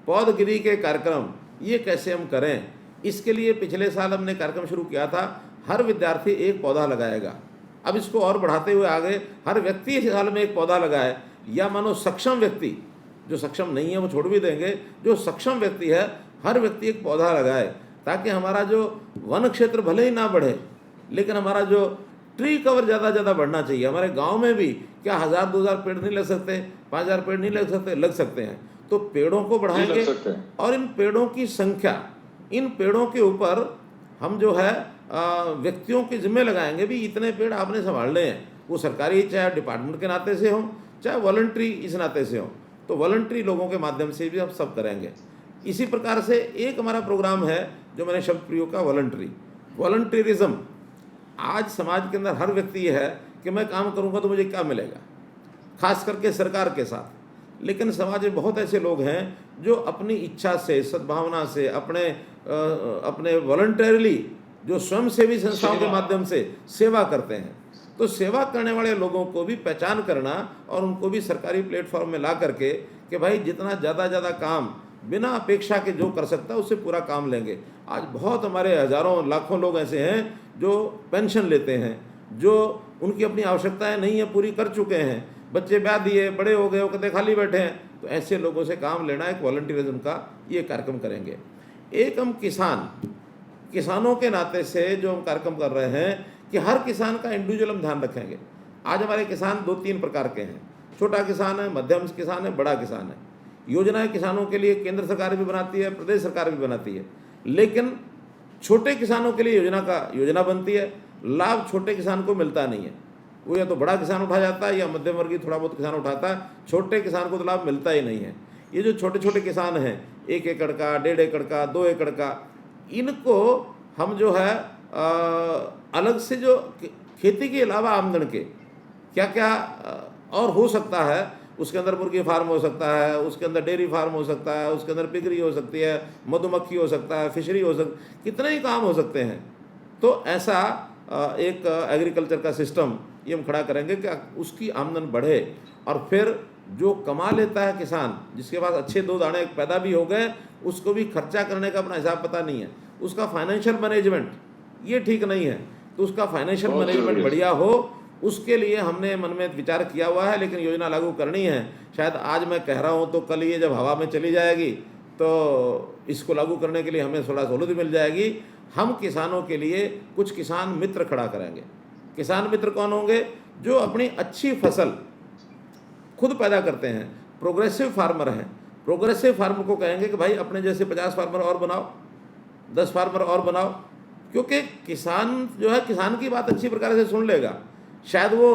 Speaker 2: पौधगिरी के कार्यक्रम ये कैसे हम करें, इसके लिए पिछले साल हमने कार्यक्रम शुरू किया था, हर विद्यार्थी एक पौधा लगाएगा। अब इसको और बढ़ाते हुए आगे हर व्यक्ति इस साल में एक पौधा लगाए, या मानो सक्षम व्यक्ति, जो सक्षम नहीं है वो छोड़ भी देंगे, जो सक्षम व्यक्ति है हर व्यक्ति एक पौधा लगाए, ताकि हमारा जो वन क्षेत्र भले ही ना बढ़े, लेकिन हमारा जो ट्री कवर ज़्यादा बढ़ना चाहिए। हमारे गांव में भी क्या 1000-2000 पेड़ नहीं लग सकते, 5000 पेड़ नहीं लग सकते हैं। तो पेड़ों को बढ़ाएंगे और इन पेड़ों की संख्या, इन पेड़ों के ऊपर हम जो है व्यक्तियों के जिम्मे लगाएंगे भी, इतने पेड़ आपने संभालने हैं। वो सरकारी चाहे डिपार्टमेंट के नाते से हों, चाहे वॉलंटरी इस नाते से हों, तो वॉलंटरी लोगों के माध्यम से भी हम सब करेंगे। इसी प्रकार से एक हमारा प्रोग्राम है जो मैंने शब्द प्रयोग का, वॉलंटरिज्म। आज समाज के अंदर हर व्यक्ति ये है कि मैं काम करूंगा तो मुझे क्या मिलेगा, खास करके सरकार के साथ। लेकिन समाज में बहुत ऐसे लोग हैं जो अपनी इच्छा से, सद्भावना से, अपने वॉलंटरली जो स्वयंसेवी संस्थाओं के माध्यम से सेवा करते हैं। तो सेवा करने वाले लोगों को भी पहचान करना और उनको भी सरकारी प्लेटफॉर्म में ला करके कि भाई जितना ज़्यादा काम बिना अपेक्षा के जो कर सकता है उससे पूरा काम लेंगे। आज बहुत हमारे हज़ारों लाखों लोग ऐसे हैं जो पेंशन लेते हैं, जो उनकी अपनी आवश्यकताएं नहीं है पूरी कर चुके हैं, बच्चे ब्याह दिए, बड़े हो गए, वो कहते खाली बैठे हैं। तो ऐसे लोगों से काम लेना, एक वॉलंटियरिज्म का ये कार्यक्रम करेंगे। एक हम किसानों के नाते से जो हम कार्यक्रम कर रहे हैं कि हर किसान का इंडिविजुअल हम ध्यान रखेंगे। आज हमारे किसान 2-3 प्रकार के हैं, छोटा किसान है, मध्यम किसान है, बड़ा किसान है। योजनाएं किसानों के लिए केंद्र सरकार भी बनाती है, प्रदेश सरकार भी बनाती है, लेकिन छोटे किसानों के लिए योजना बनती है, लाभ छोटे किसान को मिलता नहीं है। वो या तो बड़ा किसान उठा जाता है या मध्यम वर्गीय थोड़ा बहुत किसान उठाता है, छोटे किसान को तो लाभ मिलता ही नहीं है। ये जो छोटे किसान हैं, 1 एकड़ का, 1.5 एकड़ का, 2 एकड़ का, इनको हम जो है अलग से जो खेती के अलावा आमदन के क्या क्या और हो सकता है, उसके अंदर मुर्गी फार्म हो सकता है, उसके अंदर डेयरी फार्म हो सकता है, उसके अंदर पिगरी हो सकती है, मधुमक्खी हो सकता है, फिशरी हो सकती, कितने ही काम हो सकते हैं। तो ऐसा एक एग्रीकल्चर का सिस्टम ये हम खड़ा करेंगे कि उसकी आमदन बढ़े। और फिर जो कमा लेता है किसान, जिसके पास अच्छे 2 दाने पैदा भी हो गए, उसको भी खर्चा करने का अपना हिसाब पता नहीं है, उसका फाइनेंशियल मैनेजमेंट ये ठीक नहीं है, तो उसका फाइनेंशियल मैनेजमेंट बढ़िया हो, उसके लिए हमने मन में विचार किया हुआ है। लेकिन योजना लागू करनी है, शायद आज मैं कह रहा हूँ तो कल ये जब हवा में चली जाएगी तो इसको लागू करने के लिए हमें थोड़ा सहूलत मिल जाएगी। हम किसानों के लिए कुछ किसान मित्र खड़ा करेंगे। किसान मित्र कौन होंगे? जो अपनी अच्छी फसल खुद पैदा करते हैं, प्रोग्रेसिव फार्मर हैं। प्रोग्रेसिव फार्मर को कहेंगे कि भाई अपने जैसे 50 फार्मर और बनाओ, 10 फार्मर और बनाओ, क्योंकि किसान जो है किसान की बात अच्छी प्रकार से सुन लेगा। शायद वो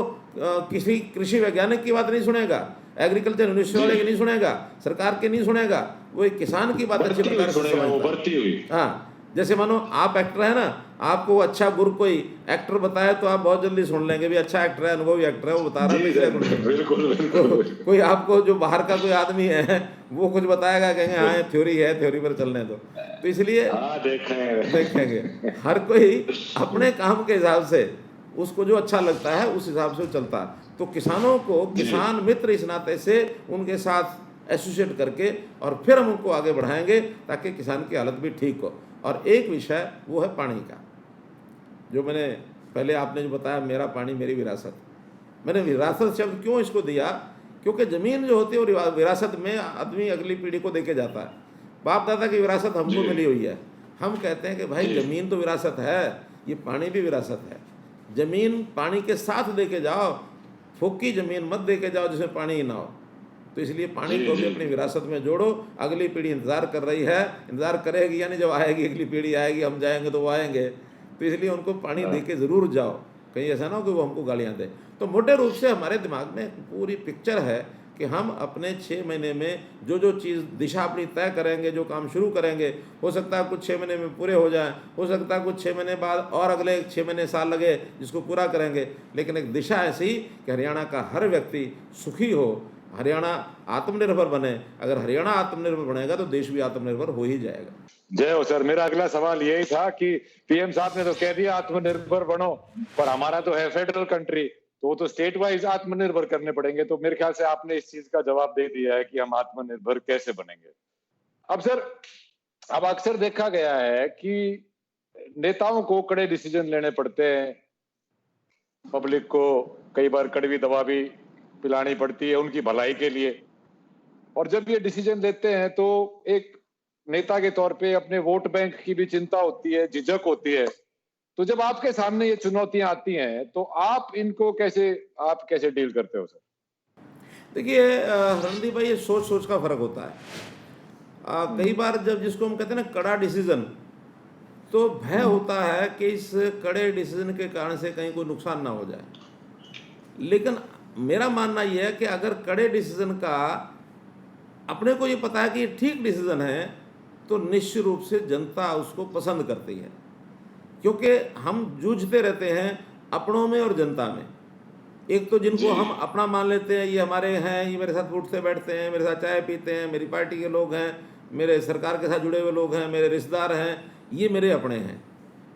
Speaker 2: किसी कृषि वैज्ञानिक की बात नहीं सुनेगा, एग्रीकल्चर यूनिवर्सिटी वाले की नहीं सुनेगा, सरकार के नहीं सुनेगा, वो एक किसान की बात अच्छी प्रकार से सुनेगा। हाँ, जैसे मानो आप एक्टर है ना, आपको अच्छा गुरु कोई एक्टर बताए तो आप बहुत जल्दी सुन लेंगे भी अच्छा एक्टर है, अनुभवी एक्टर है, वो बता रहा है। बिल्कुल। कोई आपको जो बाहर का कोई आदमी है वो कुछ बताएगा, कहेंगे हाँ थ्योरी है, थ्योरी पर चलने दो। तो इसलिए देखेंगे हर कोई अपने काम के हिसाब से उसको जो अच्छा लगता है उस हिसाब से चलता है। तो किसानों को किसान मित्र इस नाते से उनके साथ एसोसिएट करके और फिर हम उनको आगे बढ़ाएंगे ताकि किसान की हालत भी ठीक हो। और एक विषय वो है पानी का, जो मैंने पहले आपने जो बताया, मेरा पानी मेरी विरासत। मैंने विरासत शब्द क्यों इसको दिया? क्योंकि ज़मीन जो होती है वो विरासत में आदमी अगली पीढ़ी को देके जाता है। बाप दादा की विरासत हमको मिली हुई है। हम कहते हैं कि भाई ज़मीन तो विरासत है, ये पानी भी विरासत है। ज़मीन पानी के साथ देके जाओ, फोकी ज़मीन मत देके जाओ जिसमें पानी ही ना हो। तो इसलिए पानी को भी अपनी विरासत में जोड़ो। अगली पीढ़ी इंतज़ार कर रही है, इंतज़ार करेगी, यानी जब आएगी अगली पीढ़ी आएगी, हम जाएंगे तो वो आएंगे। तो इसलिए उनको पानी दे के ज़रूर जाओ, कहीं ऐसा ना हो कि वो हमको गालियाँ दे। तो मोटे रूप से हमारे दिमाग में पूरी पिक्चर है कि हम अपने 6 महीने में जो जो चीज़ दिशा अपनी तय करेंगे, जो काम शुरू करेंगे, हो सकता है कुछ 6 महीने में पूरे हो जाएं, हो सकता है कुछ 6 महीने बाद और अगले 6 महीने साल लगे जिसको पूरा करेंगे, लेकिन एक दिशा ऐसी कि हरियाणा का हर व्यक्ति सुखी हो, हरियाणा आत्मनिर्भर बने। अगर हरियाणा आत्मनिर्भर बनेगा तो देश भी आत्मनिर्भर हो ही जाएगा।
Speaker 1: जय हो सर। मेरा अगला सवाल यही था कि पीएम साहब ने तो कह दिया आत्मनिर्भर बनो, पर हमारा तो है फेडरल कंट्री, तो वो तो स्टेट वाइज आत्मनिर्भर करने पड़ेंगे। तो मेरे ख्याल से आपने इस चीज का जवाब दे दिया है कि हम आत्मनिर्भर कैसे बनेंगे। अब सर, अब अक्सर देखा गया है कि नेताओं को कड़े डिसीजन लेने पड़ते हैं, पब्लिक को कई बार कड़वी दवा भी पिलानी पड़ती है उनकी भलाई के लिए। और जब ये डिसीजन लेते हैं तो एक नेता के तौर पे अपने वोट बैंक की भी चिंता होती है, झिझक होती है। तो जब आपके सामने ये चुनौतियां आती हैं तो आप कैसे डील करते हो सर?
Speaker 2: देखिए रणदीप भाई, ये सोच सोच का फर्क होता है। कई बार जब जिसको हम कहते हैं ना कड़ा डिसीजन, तो भय होता है कि इस कड़े डिसीजन के कारण से कहीं कोई नुकसान ना हो जाए। लेकिन मेरा मानना यह है कि अगर कड़े डिसीजन का अपने को ये पता है कि ये ठीक डिसीजन है, तो निश्चित रूप से जनता उसको पसंद करती है, क्योंकि हम जूझते रहते हैं अपनों में और जनता में। एक तो जिनको हम अपना मान लेते हैं, ये हमारे हैं, ये मेरे साथ उठते बैठते हैं, मेरे साथ चाय पीते हैं, मेरी पार्टी के लोग हैं, मेरे सरकार के साथ जुड़े हुए लोग हैं, मेरे रिश्तेदार हैं, ये मेरे अपने हैं।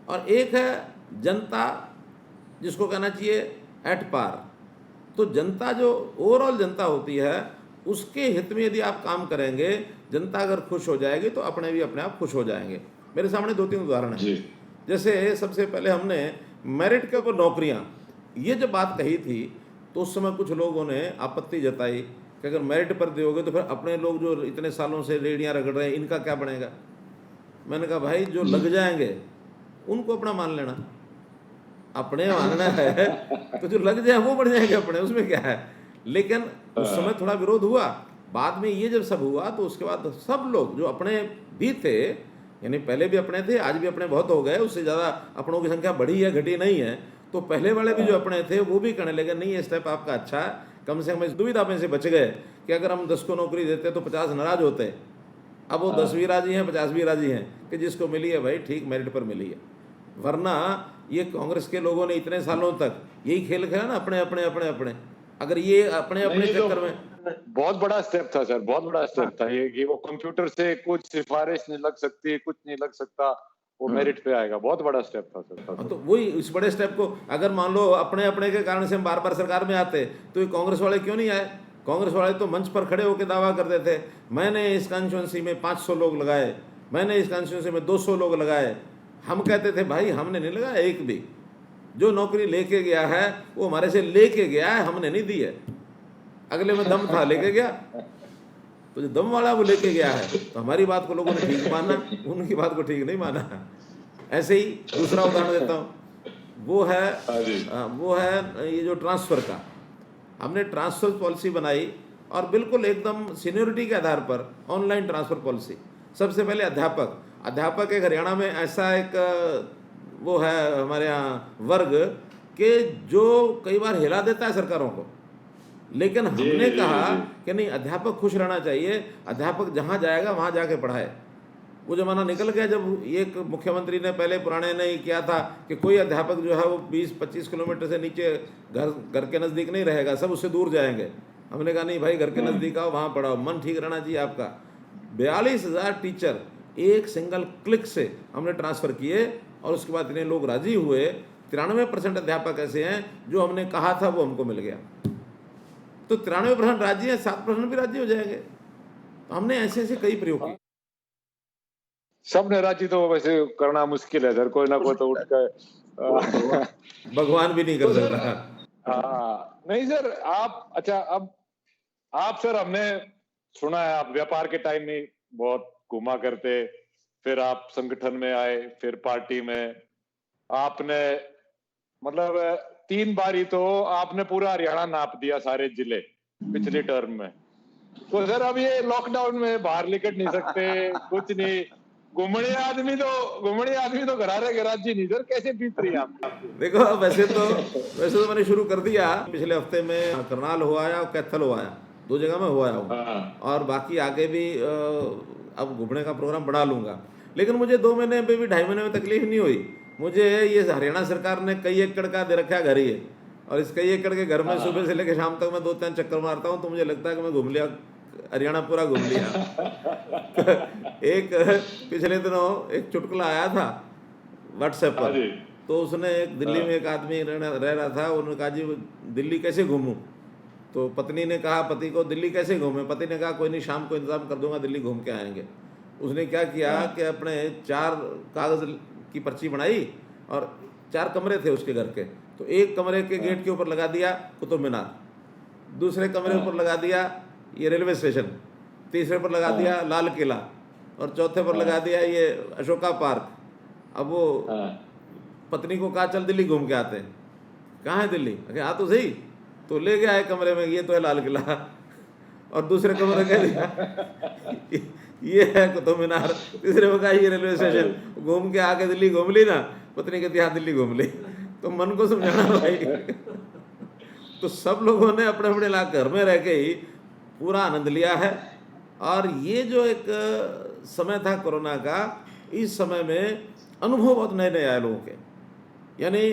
Speaker 2: और एक है जनता, जिसको कहना चाहिए एट पार। तो जनता जो ओवरऑल जनता होती है, उसके हित में यदि आप काम करेंगे, जनता अगर खुश हो जाएगी तो अपने भी अपने आप खुश हो जाएंगे। मेरे सामने 2-3 उदाहरण हैं। जैसे सबसे पहले हमने मेरिट के ऊपर नौकरियां, ये जब बात कही थी तो उस समय कुछ लोगों ने आपत्ति जताई कि अगर मेरिट पर दोगे तो फिर अपने लोग जो इतने सालों से रेडियां रगड़ रहे हैं, इनका क्या बनेगा। मैंने कहा भाई, जो लग जाएंगे उनको अपना मान लेना, अपने मानना है तो जो लग जाए वो बढ़ जाएंगे अपने, उसमें क्या है। लेकिन उस समय थोड़ा विरोध हुआ। बाद में ये जब सब हुआ तो उसके बाद सब लोग जो अपने भी थे, यानी पहले भी अपने थे, आज भी अपने बहुत हो गए, उससे ज़्यादा अपनों की संख्या बढ़ी है, घटी नहीं है। तो पहले वाले भी जो अपने थे वो भी कहने लगे नहीं, ये स्टेप आपका अच्छा है, कम से कम इस दुविधा में से बच गए कि अगर हम 10 को नौकरी देते तो 50 नाराज होते। अब वो 10 भी राजी हैं, 50 भी राजी हैं कि जिसको मिली है भाई ठीक मेरिट पर मिली है। वरना ये कांग्रेस के लोगों ने इतने सालों तक यही खेल खेला ना, अपने अपने अपने अपने। अगर ये अपने अपने चक्कर में,
Speaker 1: बहुत बड़ा स्टेप था सर, बहुत बड़ा स्टेप था ये कि वो कंप्यूटर से कुछ सिफारिश नहीं लग सकती, कुछ नहीं लग सकता, वो मेरिट पे आएगा। बहुत बड़ा स्टेप था सर।
Speaker 2: तो वही इस बड़े स्टेप को अगर मान लो अपने अपने के कारण से हम बार बार सरकार में आते, तो ये कांग्रेस वाले क्यों नहीं आए। कांग्रेस वाले तो मंच पर खड़े होकर दावा करते थे, मैंने इस कॉन्स्टिट्यूंसी में 500 लोग लगाए, मैंने इस कॉन्स्टिट्यूंसी में 200 लोग लगाए। हम कहते थे भाई हमने नहीं लगाया एक भी, जो नौकरी लेके गया है वो हमारे से लेके गया है, हमने नहीं दी है। अगले में दम था, लेके गया। तो जो दम वाला वो लेके गया है, तो हमारी बात को लोगों ने ठीक माना, उनकी बात को ठीक नहीं माना। ऐसे ही दूसरा उदाहरण देता हूँ, वो है ये जो ट्रांसफ़र का। हमने ट्रांसफ़र पॉलिसी बनाई और बिल्कुल एकदम सीनियरिटी के आधार पर ऑनलाइन ट्रांसफ़र पॉलिसी। सबसे पहले अध्यापक एक हरियाणा में ऐसा एक वो है हमारे यहाँ वर्ग के जो कई बार हिला देता है सरकारों को। लेकिन हमने कहा कि नहीं, अध्यापक खुश रहना चाहिए, अध्यापक जहाँ जाएगा वहाँ जाके पढ़ाए। वो ज़माना निकल गया जब एक मुख्यमंत्री ने पहले पुराने ने ही किया था कि कोई अध्यापक जो है वो 20-25 किलोमीटर से नीचे घर के नज़दीक नहीं रहेगा, सब उससे दूर जाएंगे। हमने कहा नहीं भाई, घर के नज़दीक आओ, वहाँ पढ़ाओ, मन ठीक रहना चाहिए आपका। 42,000 टीचर एक सिंगल क्लिक से हमने ट्रांसफ़र किए और उसके बाद इतने लोग राजी हुए। 93% अध्यापक ऐसे हैं जो हमने कहा था वो हमको मिल गया। तो 93% राजी है, 7% भी राजी हो जाएंगे। तो हमने ऐसे ऐसे कई प्रयोग किए।
Speaker 1: सब ने राजी तो वैसे करना मुश्किल है सर, कोई ना कोई तो उठ कर
Speaker 2: भगवान भी नहीं कर सकता।
Speaker 1: नहीं सर, अब आप सर, हमने सुना है आप व्यापार के टाइम में बहुत घुमा करते, फिर आप संगठन में आए, फिर पार्टी में आपने मतलब 3 बारी तो आपने पूरा हरियाणा नाप दिया, सारे जिले पिछले टर्म में। तो सर अब ये लॉकडाउन में बाहर निकल नहीं सकते, कुछ नहीं, घुमने आदमी तो घरारे गराजी नहीं सर, कैसे बीत रही है आपकी?
Speaker 2: देखो वैसे तो मैंने शुरू कर दिया। पिछले हफ्ते में करनाल हुआ आया और कैथल हुआ आया, 2 जगह में हुआ हूँ। और बाकी आगे भी अब घूमने का प्रोग्राम बढ़ा लूँगा। लेकिन मुझे 2 महीने में भी, 2.5 महीने में तकलीफ नहीं हुई। मुझे ये हरियाणा सरकार ने कई एकड़ का दे रखा है घर ही, और इस कई एकड़ के घर में सुबह से लेकर शाम तक मैं 2-3 चक्कर मारता हूँ, तो मुझे लगता है कि मैं घूम लिया, हरियाणा पूरा घूम लिया। एक पिछले दिनों एक चुटकुला आया था व्हाट्सएप पर, तो उसने एक दिल्ली में एक आदमी रह रहा था, उन्होंने कहा जी दिल्ली कैसे घूमूं। तो पत्नी ने कहा पति को, दिल्ली कैसे घूमें। पति ने कहा कोई नहीं, शाम को इंतजाम कर दूंगा, दिल्ली घूम के आएंगे। उसने क्या किया कि अपने 4 कागज़ की पर्ची बनाई और 4 कमरे थे उसके घर के, तो एक कमरे के गेट के ऊपर लगा दिया कुतुब मीनार, दूसरे कमरे पर लगा दिया ये रेलवे स्टेशन, तीसरे पर लगा दिया लाल किला, और चौथे पर लगा दिया ये अशोका पार्क। अब वो पत्नी को कहा चल दिल्ली घूम के आते हैं। कहाँ है दिल्ली? अरे हाँ तो सही, तो ले गया है कमरे में, ये तो है लाल किला, और दूसरे कमरे कह दिया ये है कुतुब मीनार, तीसरे में कहा ये रेलवे स्टेशन, घूम के आके दिल्ली घूम ली ना, पत्नी कहती हाँ दिल्ली घूम ली। तो मन को समझाना भाई। तो सब लोगों ने अपने अपने घर में रह के ही पूरा आनंद लिया है। और ये जो एक समय था कोरोना का, इस समय में अनुभव बहुत नए नए आए लोगों के, यानी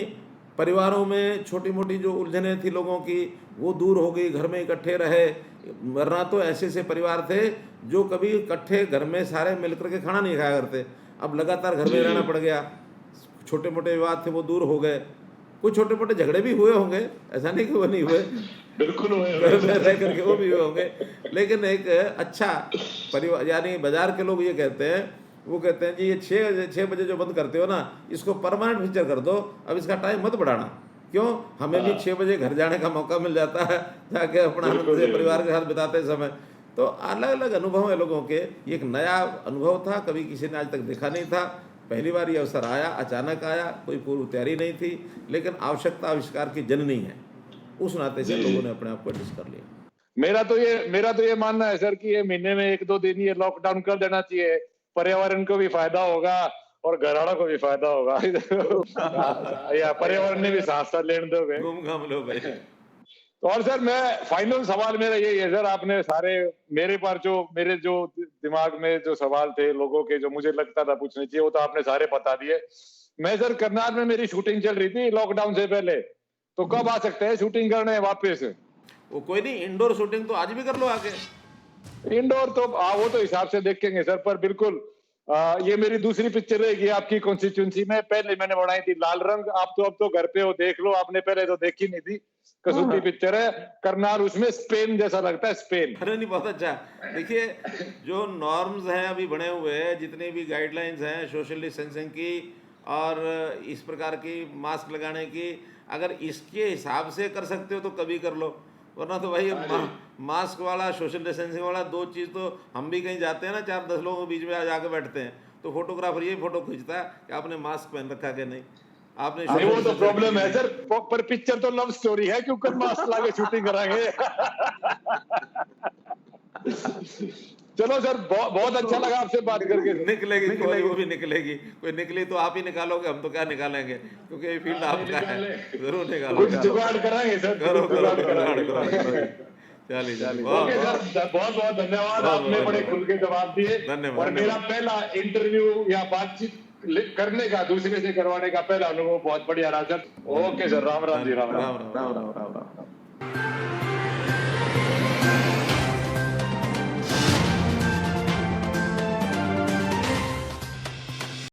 Speaker 2: परिवारों में छोटी मोटी जो उलझनें थी लोगों की वो दूर हो गई, घर में इकट्ठे रहे। वरना तो ऐसे ऐसे परिवार थे जो कभी इकट्ठे घर में सारे मिलकर के खाना नहीं खाया करते, अब लगातार घर में रहना पड़ गया। छोटे मोटे विवाद थे वो दूर हो गए, कुछ छोटे मोटे झगड़े भी हुए होंगे, ऐसा नहीं कि वो नहीं हुए,
Speaker 1: बिल्कुल हुए,
Speaker 2: घर में रह करके वो भी हुए होंगे। लेकिन एक अच्छा परिवार, यानी बाजार के लोग ये कहते हैं, वो कहते हैं जी ये 6 बजे जो बंद करते हो ना, इसको परमानेंट फीचर कर दो, अब इसका टाइम मत बढ़ाना। क्यों? हमें भी 6 बजे घर जाने का मौका मिल जाता है, जाके अपना आनंद से परिवार के साथ बिताते समय। तो अलग अलग अनुभव है लोगों के, ये एक नया अनुभव था, कभी किसी ने आज तक देखा नहीं था। पहली बार ये अवसर आया, अचानक आया, कोई पूर्व तैयारी नहीं थी, लेकिन आवश्यकता आविष्कार की जननी है, उस नाते से लोगों ने अपने आप को एडजस्ट कर लिया।
Speaker 1: मेरा तो ये मानना है सर कि ये महीने में 1-2 दिन ये लॉकडाउन कर देना चाहिए, पर्यावरण को भी फायदा होगा और घरवालों को भी फायदा होगा। या पर्यावरण ने भी सांस लेने दोगे,
Speaker 2: घूम घाम लो भाई।
Speaker 1: तो और सर मैं फाइनल सवाल मेरा यही है सर, आपने सारे मेरे जो दिमाग में जो सवाल थे लोगों के, जो मुझे लगता था पूछने चाहिए, वो तो आपने सारे बता दिए। मैं सर करनाल में मेरी शूटिंग चल रही थी लॉकडाउन से पहले, तो कब आ सकते हैं शूटिंग करने वापस?
Speaker 2: वो कोई नहीं, इंडोर शूटिंग तो आज भी कर लो आके।
Speaker 1: इंडोर तो वो तो हिसाब से देखेंगे सर, पर बिल्कुल ये मेरी दूसरी पिक्चर रहेगी आपकी कॉन्स्टिट्यूंसी में। पहले मैंने बनाई थी लाल रंग, आप तो अब तो घर पे हो, देख लो, आपने पहले तो देखी नहीं थी, कसूती पिक्चर है करनाल, उसमें स्पेन जैसा लगता है, स्पेन।
Speaker 2: अरे नहीं, बहुत अच्छा। देखिए जो नॉर्म्स हैं अभी बने हुए हैं, जितनी भी गाइडलाइंस हैं सोशल डिस्टेंसिंग की और इस प्रकार की मास्क लगाने की, अगर इसके हिसाब से कर सकते हो तो कभी कर लो, वरना तो भाई मास्क वाला सोशल डिस्टेंसिंग वाला दो चीज़ तो हम भी कहीं जाते हैं ना, 4-10 लोगों के बीच में जाकर बैठते हैं, तो फोटोग्राफर ये फोटो खींचता है कि आपने मास्क पहन रखा कि नहीं, आपने।
Speaker 1: वो तो प्रॉब्लम है सर, पर पिक्चर तो लव स्टोरी है, क्यों कर मास्क लाके शूटिंग कराएंगे। चलो सर, बहुत अच्छा लगा आपसे बात करके।
Speaker 2: निकलेगी कोई, वो भी निकलेगी, कोई निकली तो आप ही निकालोगे, हम तो क्या निकालेंगे, क्योंकि ये फील्ड आपका है, जरूर निकालो।
Speaker 1: कुछ जुगाड़ कराएंगे सर,
Speaker 2: करो। चलिए
Speaker 1: ओके सर, बहुत बहुत धन्यवाद, आपने बड़े खुल के जवाब दिए।
Speaker 2: धन्यवाद।
Speaker 1: और मेरा पहला इंटरव्यू या बातचीत करने का, दूसरे से करवाने का पहला अनुभव बहुत बढ़िया रहा sir. Okay sir, Ram Ram ji, Ram Ram.